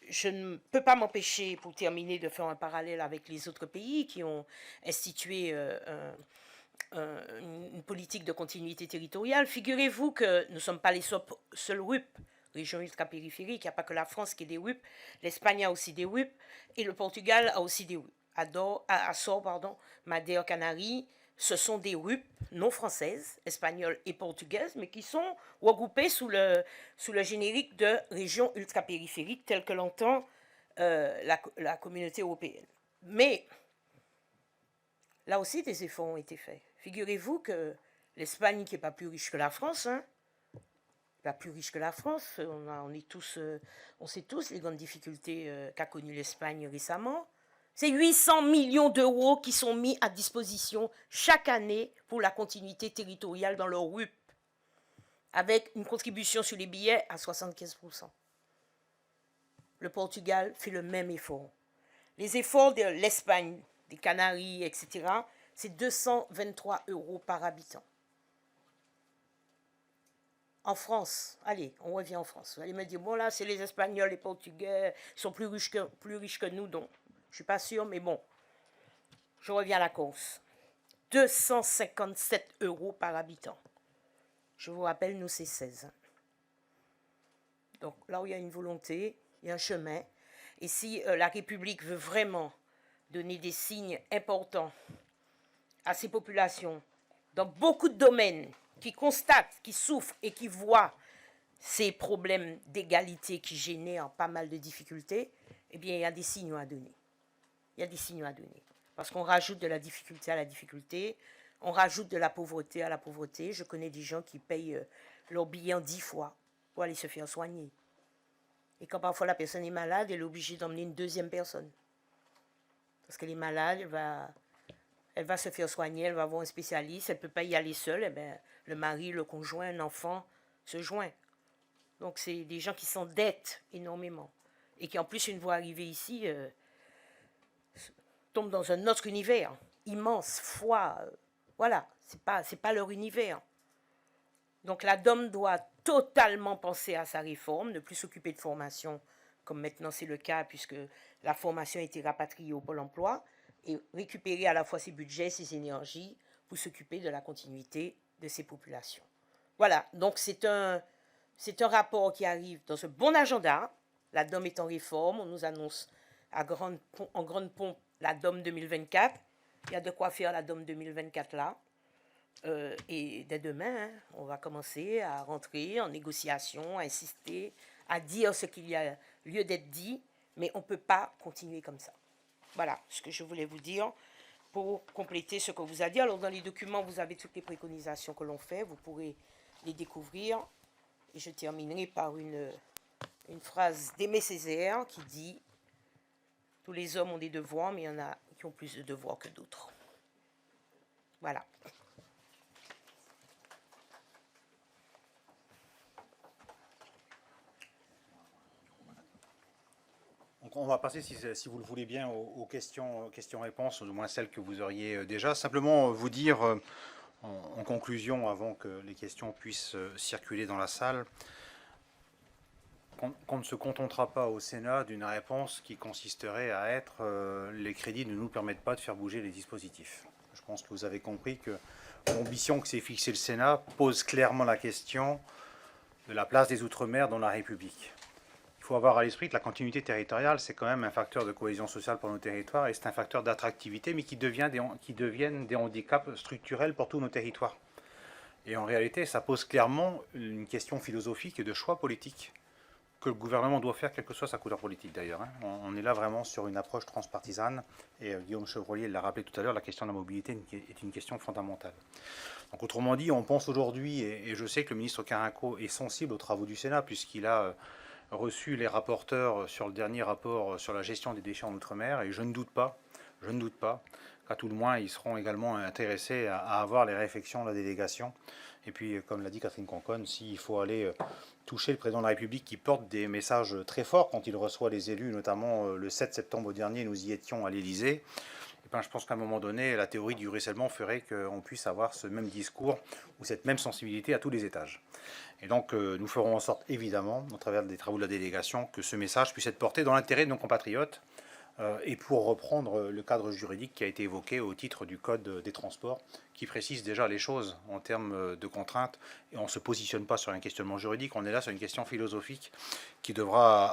je ne peux pas m'empêcher, pour terminer, de faire un parallèle avec les autres pays qui ont institué une politique de continuité territoriale. Figurez-vous que nous ne sommes pas les seuls RUP, régions ultra-périphériques. Il n'y a pas que la France qui a des RUP. L'Espagne a aussi des RUP. Et le Portugal a aussi des RUP. Açores, Madère, Canaries, ce sont des RUP non françaises, espagnoles et portugaises, mais qui sont regroupées sous le générique de régions ultra-périphériques, telles que l'entend la communauté européenne. Mais là aussi, des efforts ont été faits. Figurez-vous que l'Espagne, qui n'est pas plus riche que la France, pas plus riche que la France, on sait tous les grandes difficultés qu'a connues l'Espagne récemment. C'est 800 millions d'euros qui sont mis à disposition chaque année pour la continuité territoriale dans leur RUP, avec une contribution sur les billets à 75%. Le Portugal fait le même effort. Les efforts de l'Espagne, des Canaries, etc., c'est 223 euros par habitant. En France, allez, on revient en France. Vous allez me dire, bon là, c'est les Espagnols, les Portugais, ils sont plus riches que nous, donc je ne suis pas sûr, mais bon, je reviens à la Corse. 257 euros par habitant. Je vous rappelle, nous, c'est 16. Donc là où il y a une volonté, il y a un chemin. Et si la République veut vraiment donner des signes importants à ces populations, dans beaucoup de domaines, qui constatent, qui souffrent et qui voient ces problèmes d'égalité qui génèrent pas mal de difficultés, eh bien, il y a des signaux à donner. Il y a des signaux à donner. Parce qu'on rajoute de la difficulté à la difficulté, on rajoute de la pauvreté à la pauvreté. Je connais des gens qui payent leur billet en 10 fois pour aller se faire soigner. Et quand parfois la personne est malade, elle est obligée d'emmener une deuxième personne. Parce qu'elle est malade, elle va se faire soigner, elle va voir un spécialiste, elle ne peut pas y aller seule, eh bien, le mari, le conjoint, un enfant se joint. Donc c'est des gens qui s'endettent énormément. Et qui en plus, une fois arrivés ici, tombent dans un autre univers, immense, foi, voilà, c'est pas leur univers. Donc la DOM doit totalement penser à sa réforme, ne plus s'occuper de formation, comme maintenant c'est le cas, puisque la formation a été rapatriée au Pôle emploi, et récupérer à la fois ses budgets, ses énergies, pour s'occuper de la continuité de ces populations. Voilà, donc c'est un rapport qui arrive dans ce bon agenda. La DOM est en réforme, on nous annonce en grande pompe la DOM 2024. Il y a de quoi faire la DOM 2024 là. Et dès demain, hein, on va commencer à rentrer en négociation, à insister, à dire ce qu'il y a lieu d'être dit, mais on ne peut pas continuer comme ça. Voilà ce que je voulais vous dire pour compléter ce que vous avez dit. Alors dans les documents, vous avez toutes les préconisations que l'on fait, vous pourrez les découvrir. Et je terminerai par une phrase d'Aimé Césaire qui dit « Tous les hommes ont des devoirs, mais il y en a qui ont plus de devoirs que d'autres. » Voilà. Donc on va passer, si vous le voulez bien, aux questions-réponses, au moins celles que vous auriez déjà. Simplement vous dire, en conclusion, avant que les questions puissent circuler dans la salle, qu'on ne se contentera pas au Sénat d'une réponse qui consisterait à être les crédits ne nous permettent pas de faire bouger les dispositifs. Je pense que vous avez compris que l'ambition que s'est fixée le Sénat pose clairement la question de la place des Outre-mer dans la République. Il faut avoir à l'esprit que la continuité territoriale, c'est quand même un facteur de cohésion sociale pour nos territoires et c'est un facteur d'attractivité, mais qui deviennent des handicaps structurels pour tous nos territoires. Et en réalité, ça pose clairement une question philosophique et de choix politique que le gouvernement doit faire, quelle que soit sa couleur politique d'ailleurs. On est là vraiment sur une approche transpartisane, et Guillaume Chevrollier l'a rappelé tout à l'heure, la question de la mobilité est une question fondamentale. Donc autrement dit, on pense aujourd'hui, et je sais que le ministre Carinco est sensible aux travaux du Sénat, puisqu'il a reçu les rapporteurs sur le dernier rapport sur la gestion des déchets en Outre-mer, et je ne doute pas qu'à tout le moins, ils seront également intéressés à avoir les réflexions de la délégation. Et puis, comme l'a dit Catherine Conconne, s'il faut aller toucher le président de la République qui porte des messages très forts quand il reçoit les élus, notamment le 7 septembre dernier, nous y étions à l'Élysée, et ben, je pense qu'à un moment donné, la théorie du ruissellement ferait qu'on puisse avoir ce même discours ou cette même sensibilité à tous les étages. Et donc, nous ferons en sorte, évidemment, au travers des travaux de la délégation, que ce message puisse être porté dans l'intérêt de nos compatriotes et pour reprendre le cadre juridique qui a été évoqué au titre du Code des transports, qui précise déjà les choses en termes de contraintes, et on ne se positionne pas sur un questionnement juridique, on est là sur une question philosophique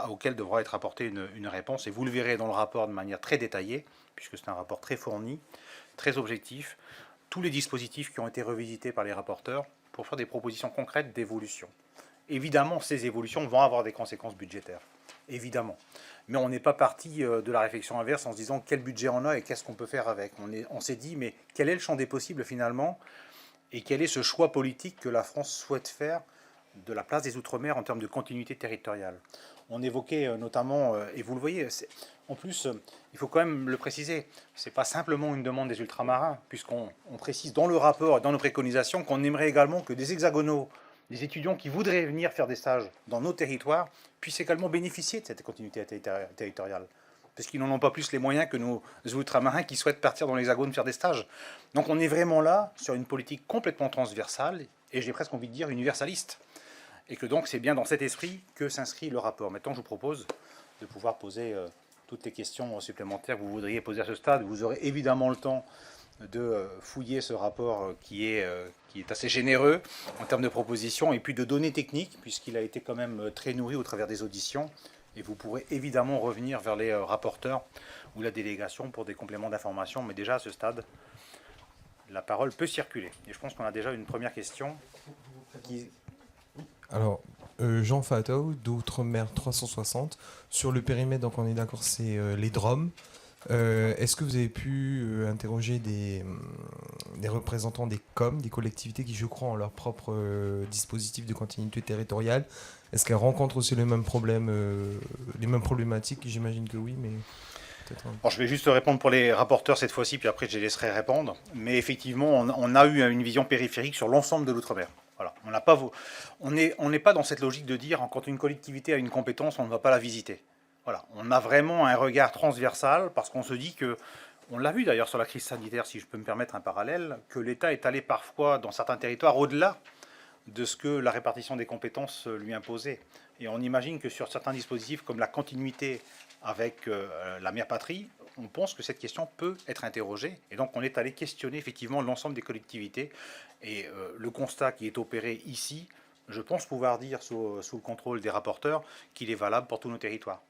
auquel devra être apportée une réponse, et vous le verrez dans le rapport de manière très détaillée, puisque c'est un rapport très fourni, très objectif, tous les dispositifs qui ont été revisités par les rapporteurs pour faire des propositions concrètes d'évolution. Évidemment, ces évolutions vont avoir des conséquences budgétaires, évidemment. Mais on n'est pas parti de la réflexion inverse en se disant quel budget on a et qu'est-ce qu'on peut faire avec. On s'est dit, mais quel est le champ des possibles finalement et quel est ce choix politique que la France souhaite faire de la place des Outre-mer en termes de continuité territoriale. On évoquait notamment, et vous le voyez, en plus, il faut quand même le préciser, ce n'est pas simplement une demande des ultramarins, puisqu'on précise dans le rapport et dans nos préconisations qu'on aimerait également que des hexagonaux, des étudiants qui voudraient venir faire des stages dans nos territoires, puissent également bénéficier de cette continuité territoriale. Parce qu'ils n'en ont pas plus les moyens que nos ultramarins qui souhaitent partir dans l'hexagone faire des stages. Donc on est vraiment là sur une politique complètement transversale, et j'ai presque envie de dire universaliste. Et que donc c'est bien dans cet esprit que s'inscrit le rapport. Maintenant je vous propose de pouvoir poser toutes les questions supplémentaires que vous voudriez poser à ce stade. Vous aurez évidemment le temps de fouiller ce rapport qui est assez généreux en termes de propositions et puis de données techniques, puisqu'il a été quand même très nourri au travers des auditions. Et vous pourrez évidemment revenir vers les rapporteurs ou la délégation pour des compléments d'information. Mais déjà à ce stade, la parole peut circuler. Et je pense qu'on a déjà une première question qui... Alors, Jean Fatou, d'Outre-mer 360. Sur le périmètre, donc on est d'accord, c'est les DROM. Est-ce que vous avez pu interroger des représentants des COM, des collectivités qui, je crois, ont leur propre dispositif de continuité territoriale? Est-ce qu'elles rencontrent aussi les mêmes problèmes, les mêmes problématiques? J'imagine que oui, mais... Alors, je vais juste répondre pour les rapporteurs cette fois-ci, puis après je les laisserai répondre. Mais effectivement, on a eu une vision périphérique sur l'ensemble de l'outre-mer. Voilà. On n'est pas dans cette logique de dire quand une collectivité a une compétence, on ne va pas la visiter. Voilà. On a vraiment un regard transversal parce qu'on se dit que, on l'a vu d'ailleurs sur la crise sanitaire, si je peux me permettre un parallèle, que l'État est allé parfois dans certains territoires au-delà de ce que la répartition des compétences lui imposait. Et on imagine que sur certains dispositifs comme la continuité avec la mère patrie, on pense que cette question peut être interrogée. Et donc on est allé questionner effectivement l'ensemble des collectivités. Et le constat qui est opéré ici, je pense pouvoir dire sous le contrôle des rapporteurs qu'il est valable pour tous nos territoires.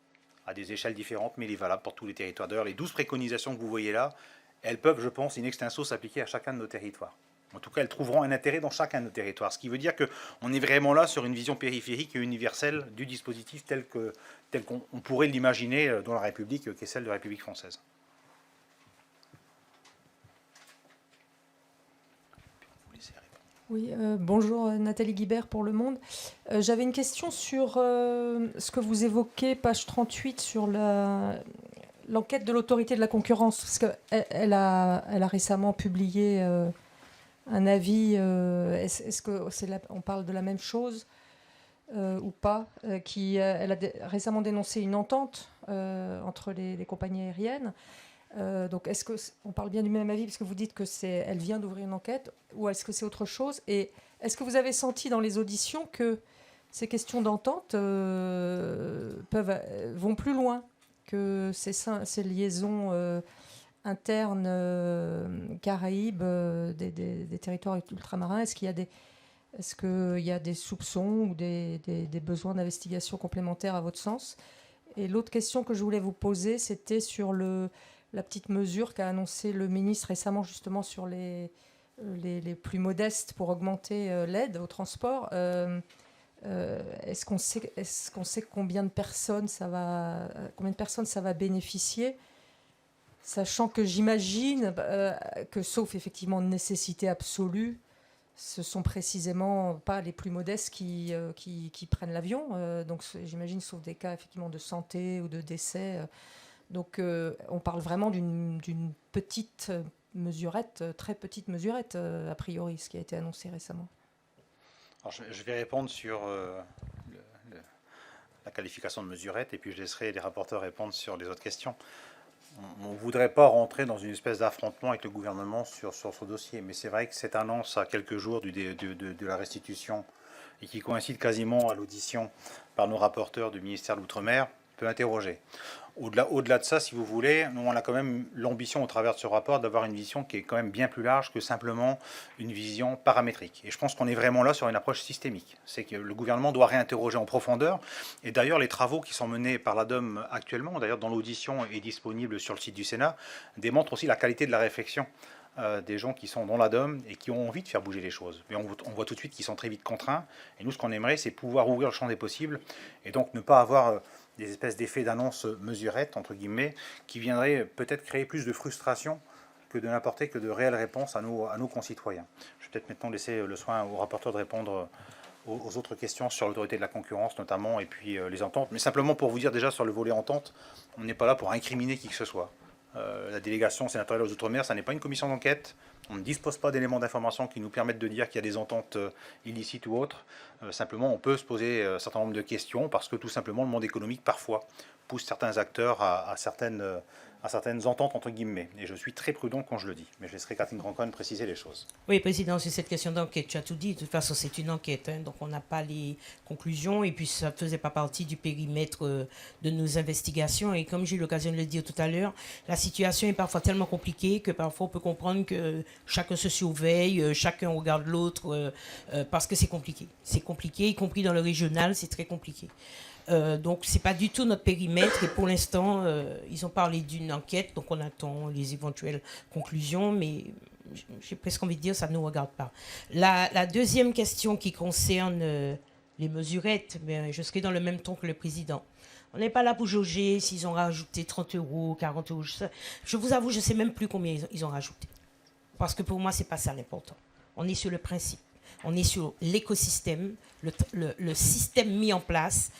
À des échelles différentes, mais il est valable pour tous les territoires. D'ailleurs, les 12 préconisations que vous voyez là, elles peuvent, je pense, in extenso s'appliquer à chacun de nos territoires. En tout cas, elles trouveront un intérêt dans chacun de nos territoires. Ce qui veut dire qu'on est vraiment là sur une vision périphérique et universelle du dispositif tel qu'on pourrait l'imaginer dans la République, qui est celle de la République française. Oui, bonjour Nathalie Guibert pour Le Monde. J'avais une question sur ce que vous évoquez, page 38, sur l'enquête de l'autorité de la concurrence. Parce qu'elle a récemment publié un avis. Est-ce que on parle de la même chose ou pas elle a récemment dénoncé une entente entre les compagnies aériennes. Donc, est-ce qu'on parle bien du même avis, parce que vous dites elle vient d'ouvrir une enquête, ou est-ce que c'est autre chose? Et est-ce que vous avez senti dans les auditions que ces questions d'entente vont plus loin que ces liaisons internes Caraïbes des territoires ultramarins? Est-ce qu'il y a des soupçons ou des besoins d'investigation complémentaires à votre sens? Et l'autre question que je voulais vous poser, c'était sur la petite mesure qu'a annoncé le ministre récemment, justement sur les plus modestes pour augmenter l'aide au transport. Est-ce qu'on sait combien de personnes ça va bénéficier, sachant que j'imagine que, sauf effectivement nécessité absolue, ce sont précisément pas les plus modestes qui prennent l'avion. Donc j'imagine, sauf des cas effectivement de santé ou de décès. Donc on parle vraiment d'une petite mesurette, très petite mesurette, a priori, ce qui a été annoncé récemment. Alors, je vais répondre sur la qualification de mesurette, et puis je laisserai les rapporteurs répondre sur les autres questions. On ne voudrait pas rentrer dans une espèce d'affrontement avec le gouvernement sur ce dossier, mais c'est vrai que cette annonce à quelques jours de la restitution, et qui coïncide quasiment à l'audition par nos rapporteurs du ministère de l'Outre-mer, peut interroger. Au-delà de ça, si vous voulez, nous, on a quand même l'ambition au travers de ce rapport d'avoir une vision qui est quand même bien plus large que simplement une vision paramétrique. Et je pense qu'on est vraiment là sur une approche systémique. C'est que le gouvernement doit réinterroger en profondeur. Et d'ailleurs, les travaux qui sont menés par l'ADOM actuellement, d'ailleurs dans l'audition est disponible sur le site du Sénat, démontrent aussi la qualité de la réflexion des gens qui sont dans l'ADOM et qui ont envie de faire bouger les choses. Mais on voit tout de suite qu'ils sont très vite contraints. Et nous, ce qu'on aimerait, c'est pouvoir ouvrir le champ des possibles et donc ne pas avoir des espèces d'effets d'annonce mesurettes, entre guillemets, qui viendraient peut-être créer plus de frustration que de n'apporter que de réelles réponses à nos concitoyens. Je vais peut-être maintenant laisser le soin au rapporteur de répondre aux autres questions sur l'autorité de la concurrence notamment, et puis les ententes. Mais simplement pour vous dire déjà sur le volet entente, on n'est pas là pour incriminer qui que ce soit. La délégation sénatoriale aux Outre-mer, ça n'est pas une commission d'enquête. On ne dispose pas d'éléments d'information qui nous permettent de dire qu'il y a des ententes illicites ou autres. Simplement, on peut se poser un certain nombre de questions parce que tout simplement, le monde économique, parfois, pousse certains acteurs à certaines ententes, entre guillemets. Et je suis très prudent quand je le dis. Mais je laisserai Catherine Grandconne préciser les choses. Oui, Président, sur cette question d'enquête, tu as tout dit. De toute façon, c'est une enquête, hein, donc on n'a pas les conclusions. Et puis, ça ne faisait pas partie du périmètre de nos investigations. Et comme j'ai eu l'occasion de le dire tout à l'heure, la situation est parfois tellement compliquée que parfois on peut comprendre que chacun se surveille, chacun regarde l'autre, parce que c'est compliqué. C'est compliqué, y compris dans le régional, c'est très compliqué. Donc, ce n'est pas du tout notre périmètre. Et pour l'instant, ils ont parlé d'une enquête, donc on attend les éventuelles conclusions, mais j'ai presque envie de dire ça ne nous regarde pas. La deuxième question qui concerne les mesurettes, mais je serai dans le même ton que le président. On n'est pas là pour jauger s'ils ont rajouté 30 euros, 40 euros. Je vous avoue, je ne sais même plus combien ils ont rajouté. Parce que pour moi, ce n'est pas ça l'important. On est sur le principe. On est sur l'écosystème, le système mis en place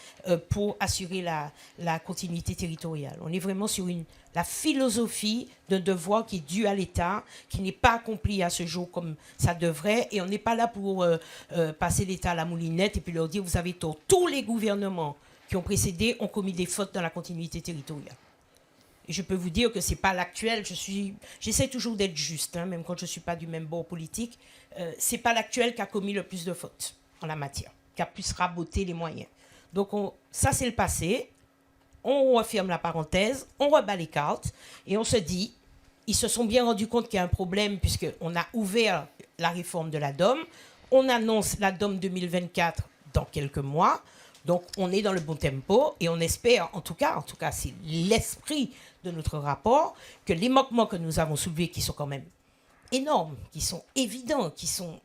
pour assurer la continuité territoriale. On est vraiment sur la philosophie d'un devoir qui est dû à l'État, qui n'est pas accompli à ce jour comme ça devrait. Et on n'est pas là pour passer l'État à la moulinette et puis leur dire, vous avez tort. Tous les gouvernements qui ont précédé ont commis des fautes dans la continuité territoriale. Et je peux vous dire que ce n'est pas l'actuel. J'essaie toujours d'être juste, hein, même quand je ne suis pas du même bord politique. Ce n'est pas l'actuel qui a commis le plus de fautes en la matière, qui a pu se raboter les moyens. Donc ça, c'est le passé. On referme la parenthèse, on rebat les cartes et on se dit, ils se sont bien rendus compte qu'il y a un problème puisqu'on a ouvert la réforme de la DOM. On annonce la DOM 2024 dans quelques mois. Donc, on est dans le bon tempo et on espère, en tout cas c'est l'esprit de notre rapport, que les manquements que nous avons soulevés, qui sont quand même énormes, qui sont évidents, qui sont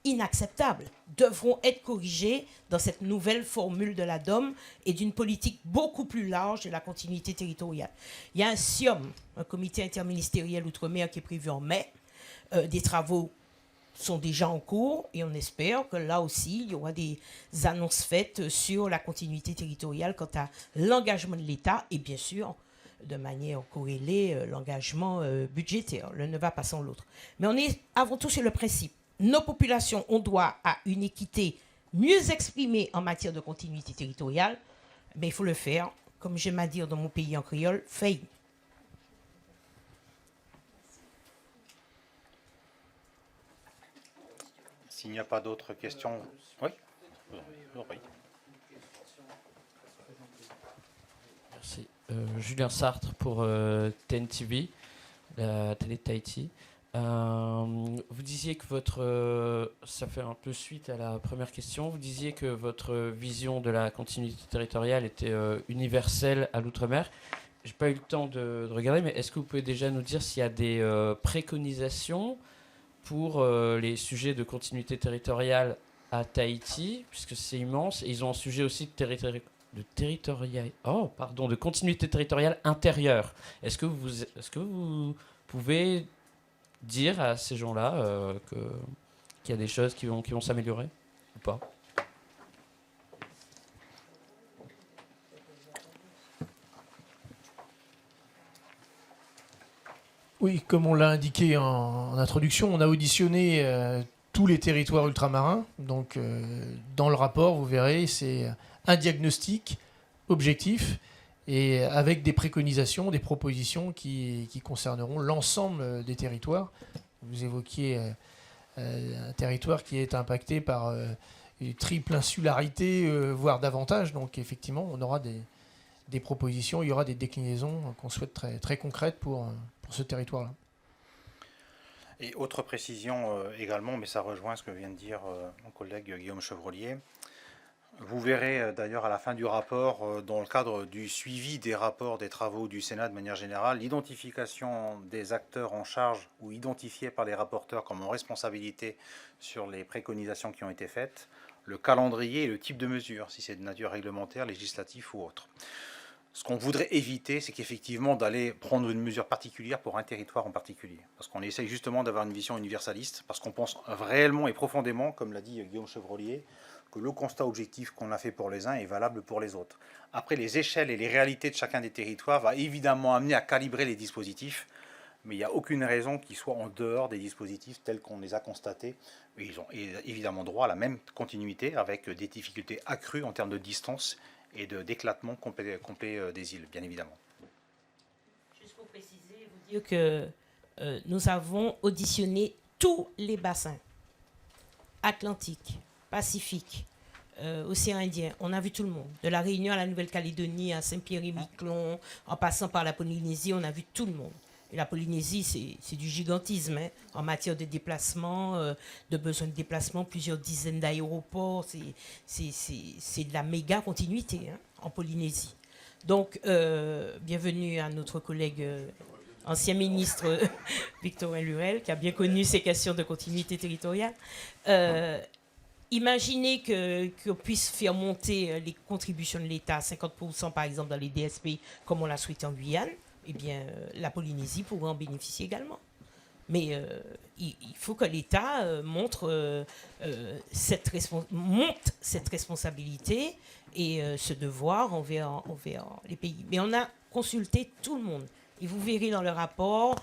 inacceptables, devront être corrigés dans cette nouvelle formule de la DOM et d'une politique beaucoup plus large de la continuité territoriale. Il y a un CIOM, un comité interministériel outre-mer, qui est prévu en mai. Des travaux sont déjà en cours et on espère que là aussi, il y aura des annonces faites sur la continuité territoriale quant à l'engagement de l'État et bien sûr, de manière corrélée, l'engagement budgétaire. L'un ne va pas sans l'autre. Mais on est avant tout sur le principe. Nos populations ont droit à une équité mieux exprimée en matière de continuité territoriale. Mais il faut le faire, comme j'aime à dire dans mon pays en créole, fait. S'il n'y a pas d'autres questions... Oui. Oui. Merci. Julien Sartre pour TNTV, la télé de Tahiti. Vous disiez que ça fait un peu suite à la première question, vous disiez que votre vision de la continuité territoriale était universelle à l'outre-mer. J'ai pas eu le temps de regarder, mais est-ce que vous pouvez déjà nous dire s'il y a des préconisations pour les sujets de continuité territoriale à Tahiti, puisque c'est immense, et ils ont un sujet aussi de continuité territoriale intérieure. Est-ce que vous pouvez dire à ces gens-là qu'il y a des choses qui vont s'améliorer ou pas? Oui, comme on l'a indiqué en introduction, on a auditionné tous les territoires ultramarins. Donc, dans le rapport, vous verrez, c'est un diagnostic objectif et avec des préconisations, des propositions qui concerneront l'ensemble des territoires. Vous évoquiez un territoire qui est impacté par une triple insularité, voire davantage. Donc, effectivement, on aura des propositions, il y aura des déclinaisons qu'on souhaite très, très concrètes pour ce territoire-là. Et autre précision également, mais ça rejoint ce que vient de dire mon collègue Guillaume Chevrolier. Vous verrez d'ailleurs à la fin du rapport, dans le cadre du suivi des rapports des travaux du Sénat de manière générale, l'identification des acteurs en charge ou identifiés par les rapporteurs comme en responsabilité sur les préconisations qui ont été faites, le calendrier et le type de mesure, si c'est de nature réglementaire, législative ou autre. Ce qu'on voudrait éviter, c'est qu'effectivement d'aller prendre une mesure particulière pour un territoire en particulier. Parce qu'on essaye justement d'avoir une vision universaliste, parce qu'on pense réellement et profondément, comme l'a dit Guillaume Chevrolier, que le constat objectif qu'on a fait pour les uns est valable pour les autres. Après, les échelles et les réalités de chacun des territoires va évidemment amener à calibrer les dispositifs, mais il n'y a aucune raison qu'ils soient en dehors des dispositifs tels qu'on les a constatés. Et ils ont évidemment droit à la même continuité, avec des difficultés accrues en termes de distance et d'éclatement complet des îles, bien évidemment. Juste pour préciser, vous dire que nous avons auditionné tous les bassins, Atlantique, Pacifique, Océan Indien, on a vu tout le monde. De la Réunion à la Nouvelle-Calédonie, à Saint-Pierre-et-Miquelon, en passant par la Polynésie, on a vu tout le monde. Et la Polynésie, c'est du gigantisme hein, en matière de déplacement, de besoin de déplacement, plusieurs dizaines d'aéroports. C'est de la méga continuité hein, en Polynésie. Donc, bienvenue à notre collègue ancien ministre Victorin Lurel, qui a bien connu ces questions de continuité territoriale. Imaginez qu'on puisse faire monter les contributions de l'État à 50% par exemple dans les DSP, comme on l'a souhaité en Guyane. Eh bien, la Polynésie pourrait en bénéficier également. Mais il faut que l'État monte cette responsabilité et ce devoir envers les pays. Mais on a consulté tout le monde. Et vous verrez dans le rapport,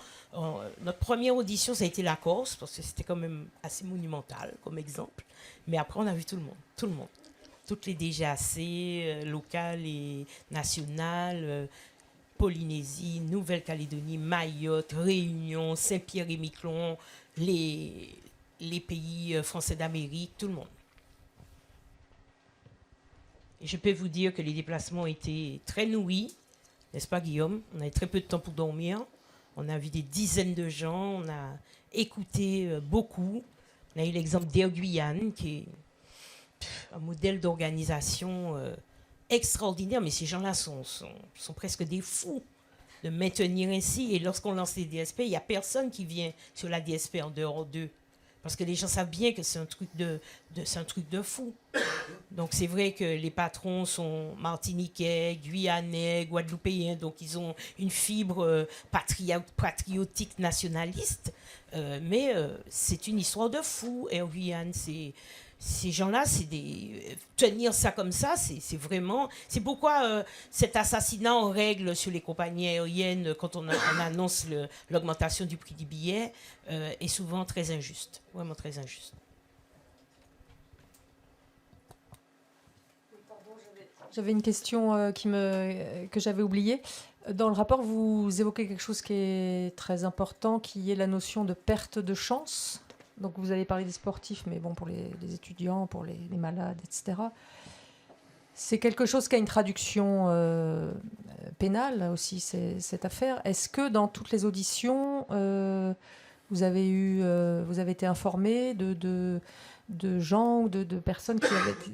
notre première audition, ça a été la Corse, parce que c'était quand même assez monumental comme exemple. Mais après, on a vu tout le monde. Tout le monde. Toutes les DGAC, locales et nationales, Polynésie, Nouvelle-Calédonie, Mayotte, Réunion, Saint-Pierre-et-Miquelon, les pays français d'Amérique, tout le monde. Et je peux vous dire que les déplacements étaient très nourris, n'est-ce pas Guillaume? On avait très peu de temps pour dormir, on a vu des dizaines de gens, on a écouté beaucoup. On a eu l'exemple d'Air Guyane, qui un modèle d'organisation extraordinaire, mais ces gens-là sont presque des fous de maintenir ainsi. Et lorsqu'on lance les DSP, il n'y a personne qui vient sur la DSP en dehors d'eux. Parce que les gens savent bien que c'est un truc de fou. Donc c'est vrai que les patrons sont martiniquais, guyanais, guadeloupéens, donc ils ont une fibre patriotique nationaliste. Mais c'est une histoire de fou. Et en Guyane, ces gens-là, tenir ça comme ça, c'est vraiment... C'est pourquoi cet assassinat en règle sur les compagnies aériennes, quand on annonce l'augmentation du prix du billet, est souvent très injuste, vraiment très injuste. J'avais une question que j'avais oubliée. Dans le rapport, vous évoquez quelque chose qui est très important, qui est la notion de perte de chance. Donc vous allez parler des sportifs, mais bon, pour les étudiants, pour les malades, etc. C'est quelque chose qui a une traduction pénale aussi, cette affaire. Est-ce que dans toutes les auditions, vous avez été informé de gens ou de personnes,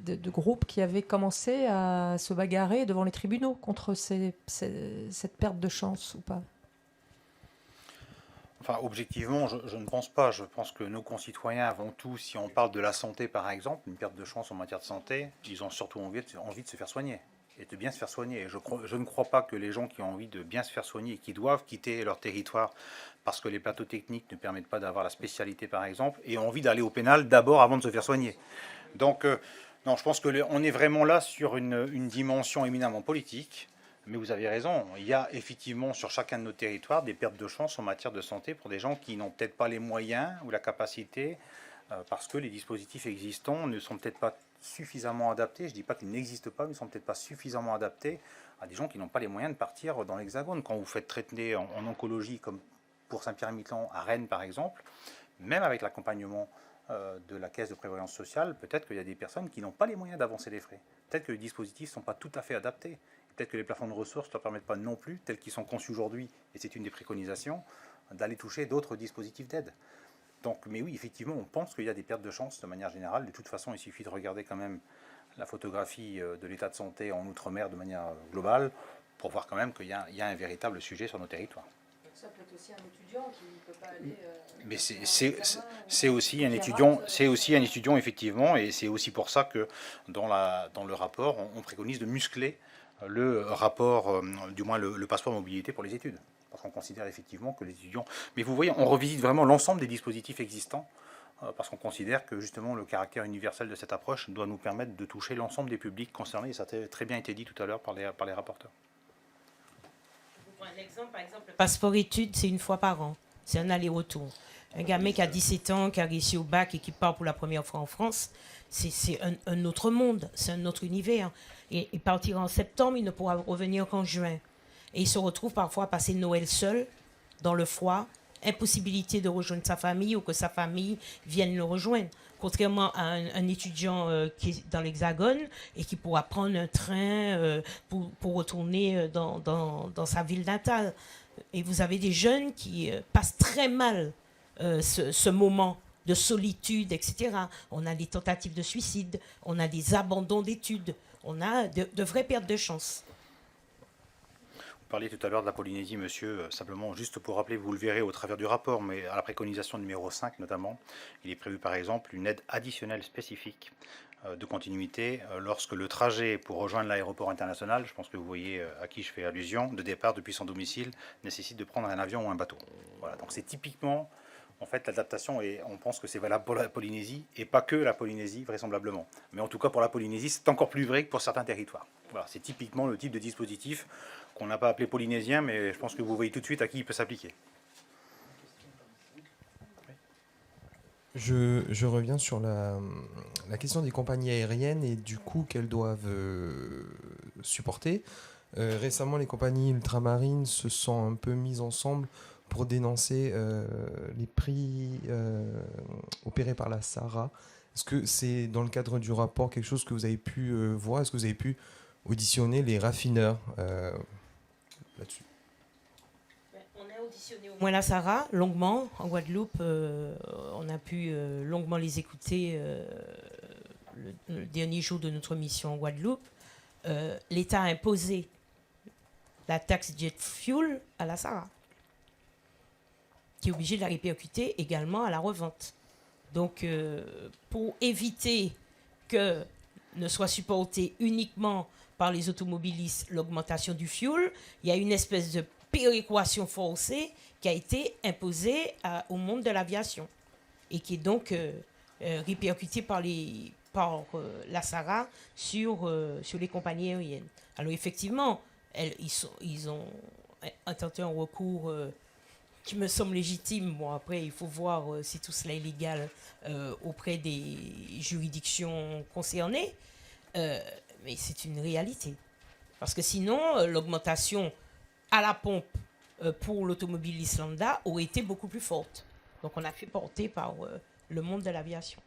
de groupes qui avaient commencé à se bagarrer devant les tribunaux contre cette perte de chance ou pas? Enfin, objectivement, je ne pense pas. Je pense que nos concitoyens, avant tout, si on parle de la santé par exemple, une perte de chance en matière de santé, ils ont surtout envie de se faire soigner et de bien se faire soigner. Et je ne crois pas que les gens qui ont envie de bien se faire soigner et qui doivent quitter leur territoire parce que les plateaux techniques ne permettent pas d'avoir la spécialité par exemple, aient envie d'aller au pénal d'abord avant de se faire soigner. Donc, non, je pense qu'on est vraiment là sur une dimension éminemment politique. Mais vous avez raison, il y a effectivement sur chacun de nos territoires des pertes de chance en matière de santé pour des gens qui n'ont peut-être pas les moyens ou la capacité, parce que les dispositifs existants ne sont peut-être pas suffisamment adaptés. Je ne dis pas qu'ils n'existent pas, mais ils ne sont peut-être pas suffisamment adaptés à des gens qui n'ont pas les moyens de partir dans l'Hexagone. Quand vous faites traiter en oncologie, comme pour Saint-Pierre-et-Miquelon à Rennes par exemple, même avec l'accompagnement de la caisse de prévoyance sociale, peut-être qu'il y a des personnes qui n'ont pas les moyens d'avancer les frais. Peut-être que les dispositifs ne sont pas tout à fait adaptés. Peut-être que les plafonds de ressources ne leur permettent pas non plus, tels qu'ils sont conçus aujourd'hui, et c'est une des préconisations, d'aller toucher d'autres dispositifs d'aide. Donc, mais oui, effectivement, on pense qu'il y a des pertes de chance de manière générale. De toute façon, il suffit de regarder quand même la photographie de l'état de santé en Outre-mer de manière globale pour voir quand même qu'il y a un véritable sujet sur nos territoires. Ça peut être aussi un étudiant qui ne peut pas aller... Mais c'est aussi un étudiant, effectivement, et c'est aussi pour ça que dans le rapport, on préconise de muscler le rapport, du moins le passeport mobilité pour les études. Parce qu'on considère effectivement que les étudiants... Mais vous voyez, on revisite vraiment l'ensemble des dispositifs existants, parce qu'on considère que justement le caractère universel de cette approche doit nous permettre de toucher l'ensemble des publics concernés, et ça a très bien été dit tout à l'heure par les rapporteurs. Un exemple, par exemple, le passeport études, c'est une fois par an. C'est un aller-retour. Un gamin qui a 17 ans, qui a réussi au bac et qui part pour la première fois en France, c'est un autre monde, c'est un autre univers. Et il partira en septembre, il ne pourra revenir qu'en juin. Et il se retrouve parfois à passer Noël seul, dans le froid, impossibilité de rejoindre sa famille ou que sa famille vienne le rejoindre. Contrairement à un étudiant qui est dans l'Hexagone et qui pourra prendre un train pour retourner dans sa ville natale. Et vous avez des jeunes qui passent très mal ce moment de solitude, etc. On a des tentatives de suicide, on a des abandons d'études, on a de vraies pertes de chance. Vous parliez tout à l'heure de la Polynésie, monsieur, simplement juste pour rappeler, vous le verrez au travers du rapport, mais à la préconisation numéro 5 notamment, il est prévu par exemple une aide additionnelle spécifique de continuité lorsque le trajet pour rejoindre l'aéroport international, je pense que vous voyez à qui je fais allusion, de départ depuis son domicile, nécessite de prendre un avion ou un bateau. Voilà, donc c'est typiquement, en fait, l'adaptation, et on pense que c'est valable pour la Polynésie, et pas que la Polynésie, vraisemblablement. Mais en tout cas, pour la Polynésie, c'est encore plus vrai que pour certains territoires. Voilà, c'est typiquement le type de dispositif qu'on n'a pas appelé polynésien, mais je pense que vous voyez tout de suite à qui il peut s'appliquer. Je reviens sur la question des compagnies aériennes et du coût qu'elles doivent supporter. Récemment, les compagnies ultramarines se sont un peu mises ensemble pour dénoncer les prix opérés par la SARA. Est-ce que c'est dans le cadre du rapport quelque chose que vous avez pu voir? Est-ce que vous avez pu auditionner les raffineurs là-dessus? On a auditionné au moins la SARA longuement en Guadeloupe. On a pu longuement les écouter le dernier jour de notre mission en Guadeloupe, l'État a imposé la taxe jet fuel à la SARA, qui est obligé de la répercuter également à la revente. Donc, pour éviter que ne soit supportée uniquement par les automobilistes l'augmentation du fuel, il y a une espèce de péréquation forcée qui a été imposée au monde de l'aviation et qui est donc répercutée par la SARA sur les compagnies aériennes. Alors effectivement, ils ont intenté un recours qui me semble légitime. Bon, après, il faut voir si tout cela est légal auprès des juridictions concernées. Mais c'est une réalité. Parce que sinon, l'augmentation à la pompe pour l'automobiliste lambda aurait été beaucoup plus forte. Donc on a fait porter par le monde de l'aviation.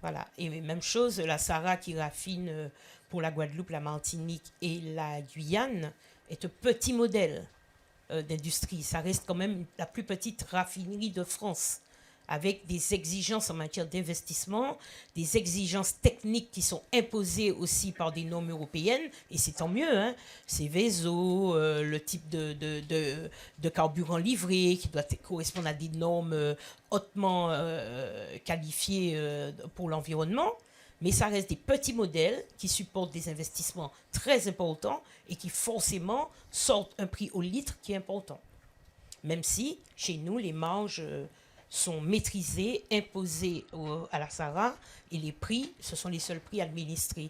Voilà. Et même chose, la SARA qui raffine pour la Guadeloupe, la Martinique et la Guyane est un petit modèle d'industrie. Ça reste quand même la plus petite raffinerie de France, avec des exigences en matière d'investissement, des exigences techniques qui sont imposées aussi par des normes européennes, et c'est tant mieux, hein. C'est VESO, le type de carburant livré qui doit correspondre à des normes hautement qualifiées pour l'environnement, mais ça reste des petits modèles qui supportent des investissements très importants et qui forcément sortent un prix au litre qui est important. Même si, chez nous, les marges sont maîtrisés, imposés à la SARA, et les prix, ce sont les seuls prix administrés.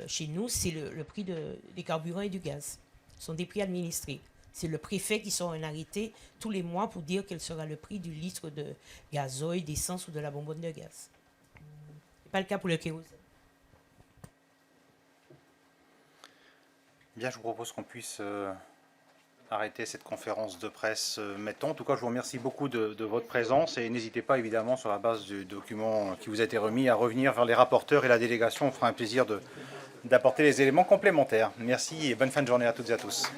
Chez nous, c'est le prix des carburants et du gaz. Ce sont des prix administrés. C'est le préfet qui sort un arrêté tous les mois pour dire quel sera le prix du litre de gazoil, d'essence ou de la bonbonne de gaz. Ce n'est pas le cas pour le kérosène. Bien, je vous propose qu'on puisse arrêter cette conférence de presse maintenant. En tout cas, je vous remercie beaucoup de votre présence et n'hésitez pas évidemment, sur la base du document qui vous a été remis, à revenir vers les rapporteurs et la délégation. On fera un plaisir d'apporter les éléments complémentaires. Merci et bonne fin de journée à toutes et à tous.